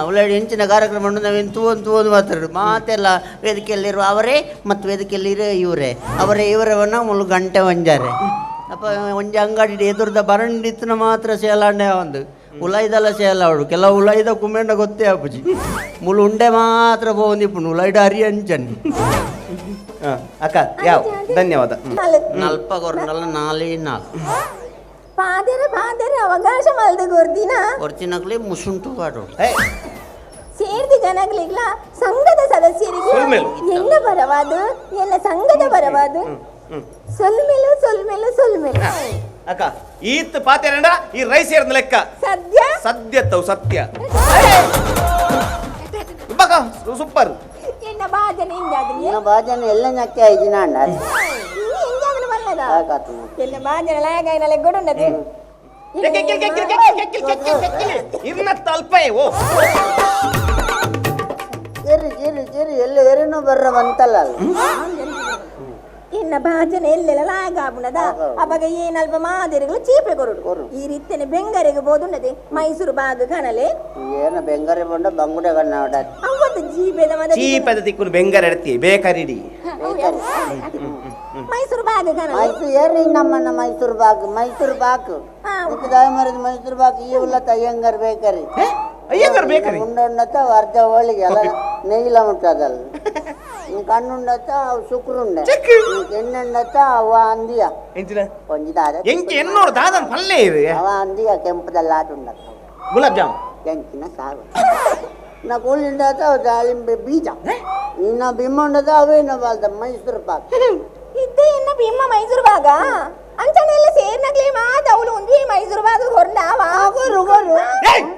ಒಳ್ಳೆ ಹೆಂಚಿನ ಕಾರ್ಯಕ್ರಮ ಉಂಡು ನಾವೇನು ತೂವೊಂದು ಮಾತಾಡು ಮಾತೆಲ್ಲ ವೇದಿಕೆಯಲ್ಲಿರುವ ಅವರೇ ಮತ್ತು ವೇದಿಕೆಯಲ್ಲಿರೋ ಇವರೇ ಅವರೇ ಇವರವನ್ನ 3 ಗಂಟೆ ಒಂಜಾರೆ ಅಪ್ಪ ಒಂಜಿ ಅಂಗಡಿ ಎದುರ್ದ ಬರಂಡಿತ್ತಿನ ಮಾತ್ರ ಸೇಲಾಂಡೆ ಒಂದು ಉಲಾಯ್ದಲ್ಲ ಸೇಲಾವಡು ಕೆಲವು ಉಲಾಯ್ದ ಕುಮೆಂಡ ಗೊತ್ತೇ ಅಪ್ಪಜಿ ಮುಳು ಉಂಡೆ ಮಾತ್ರ ಬೋಂದಿಪ್ಪುಂಡು ಉಲಾಯ್ಡ ಹರಿ ಅಂಚನಿ ಅಕ್ಕ ಯಾವ ಧನ್ಯವಾದ ನಲ್ಪ ಕೊರನಲ್ಲ 4 ಪಾದರ ಅವಕಾಶ ಮಲ್ದ ಗೊರ್ದಿನ ಕೊರ್ಚಿನಕ್ಲಿ ಮುಸುಂಟು ಕಾಡು ಸೇರ್ದಿ ಜನಗಳಿಗ್ಲ ಸಂಘದ ಸದಸ್ಯರಿಗೆ ಸೊಲ್ಮೆಲು. ಎಲ್ಲ ಬರವಾದು ಎಲ್ಲ ಸಂಘದ ಬರವಾದು ಸೊಲ್ಮೆಲು ಸೊಲ್ಮೆಲು ಸೊಲ್ಮೆಲು ಅಕ್ಕ ಈತ್ ಪಾತೆರಂಡ ಈ ರೈಸ್ ಏರ್ನ ಲೆಕ್ಕ ಸದ್ಯ ಸದ್ಯತ್ತವು ಸತ್ಯ ಬಕ ಸೂಪರ್ ಎನ್ನ ಭಾಜನೆ ಹಿಂಗಾದ್ರಿ ನಿನ್ನ ಭಾಜನೆ ಎಲ್ಲ ನಕ್ಕೆ ಐದಿನ ಅಣ್ಣ ಇನ್ನು ಹಿಂಗಾದ್ರೆ ಬಲ್ಲದ ಸಾಕಾತು ಎಲ್ಲ ಭಾಜನೆ ಲಾಗಾಯಿನಲೆ ಗೊಡುಂಡದು ಇನ್ನ ತಲ್ಪೆ ಓ ಚಿರಿ ಚಿರಿ ಚಿರಿ ಎಲ್ಲ ಎರಿನೂ ಬರ್ರ ಬಂತಲ್ಲ ಇನ್ನ ಭಾಜನೆ ಎಲ್ಲೆಲ್ಲ ಲಾಗಾಬುಣದ ಅವಾಗ ಏನಲ್ಪ ಮಾದಿರಿಗಳು ಚೀಪೆ ಕೊರಡು ಈ ರೀತಿಯ ಬೆಂಗರೆಗೆ ಬೋದುಂಡದೆ ಮೈಸೂರು ಬಾಗ ಕಣಲೆ ಏನು ಬೆಂಗರೆ ಬಂಡ ಬಂಗುಡೆ ಕಣ್ಣ ಅವತ್ತು ಜೀಪೆದ ಮದ ಚೀಪದ ತಿಕ್ಕುನು ಬೆಂಗರ ಎಡ್ತಿ ಬೇಕಾರಿಡಿ ಮೈಸೂರು ಬಾಗ ಕಣಲೆ ಮೈಸೂರು ಏರಿ ನಮ್ಮನ್ನ ಮೈಸೂರು ಬಾಕ್ ಮೈಸೂರು ಬಾಕ್ ದಯಮರದ ಮೈಸೂರು ಬಾಕ್ ಈ ಉಲ್ಲ ತಯ್ಯಂಗರ್ ಬೇಕರಿ ಅಯ್ಯಂಗಾರ್ ಬೇಕರಿ ಉಂಡುಂಡತ ಅರ್ಧ ಹೋಳಿಗೆ ಎಲ್ಲ ನೆಯ್ಲ ಮುಟ್ಟದಲ್ಲ ಕಣ್ಣುಂಡತ ಅವು ಶುಕ್ರುಂಡೆ ಎಣ್ಣೆಂಡತ ಅವ ಅಂದಿಯ ಎಂಚಿನ ಕೊಂಜಿದಾದ ಎಂಕಿ ಎನ್ನೋರು ದಾದನ್ ಪಲ್ಲೆ ಇರು ಅವ ಅಂದಿಯ ಕೆಂಪದಲ್ಲಿ ಆಟುಂಡತ ಗುಲಾಬ್ ಜಾಮ್ ಕೆಂಕಿನ ಸಾರು ನಾ ಕೂಳಿಂಡತ ಅವು ದಾಳಿಂಬೆ ಬೀಜ ಇನ್ನ ಬಿಮ್ಮುಂಡದ ಅವೇನ ಬಾಲ್ದ ಮೈಸೂರು ಪಾಕ್ ಇದ್ದೆ ಇನ್ನ ಬಿಮ್ಮ ಮೈಸೂರು ಬಾಗ ಅಂಚನೆಲ್ಲ ಸೇರ್ನಗ್ಲೇ ಮಾದ ಅವಳು ಒಂದ್ವಿ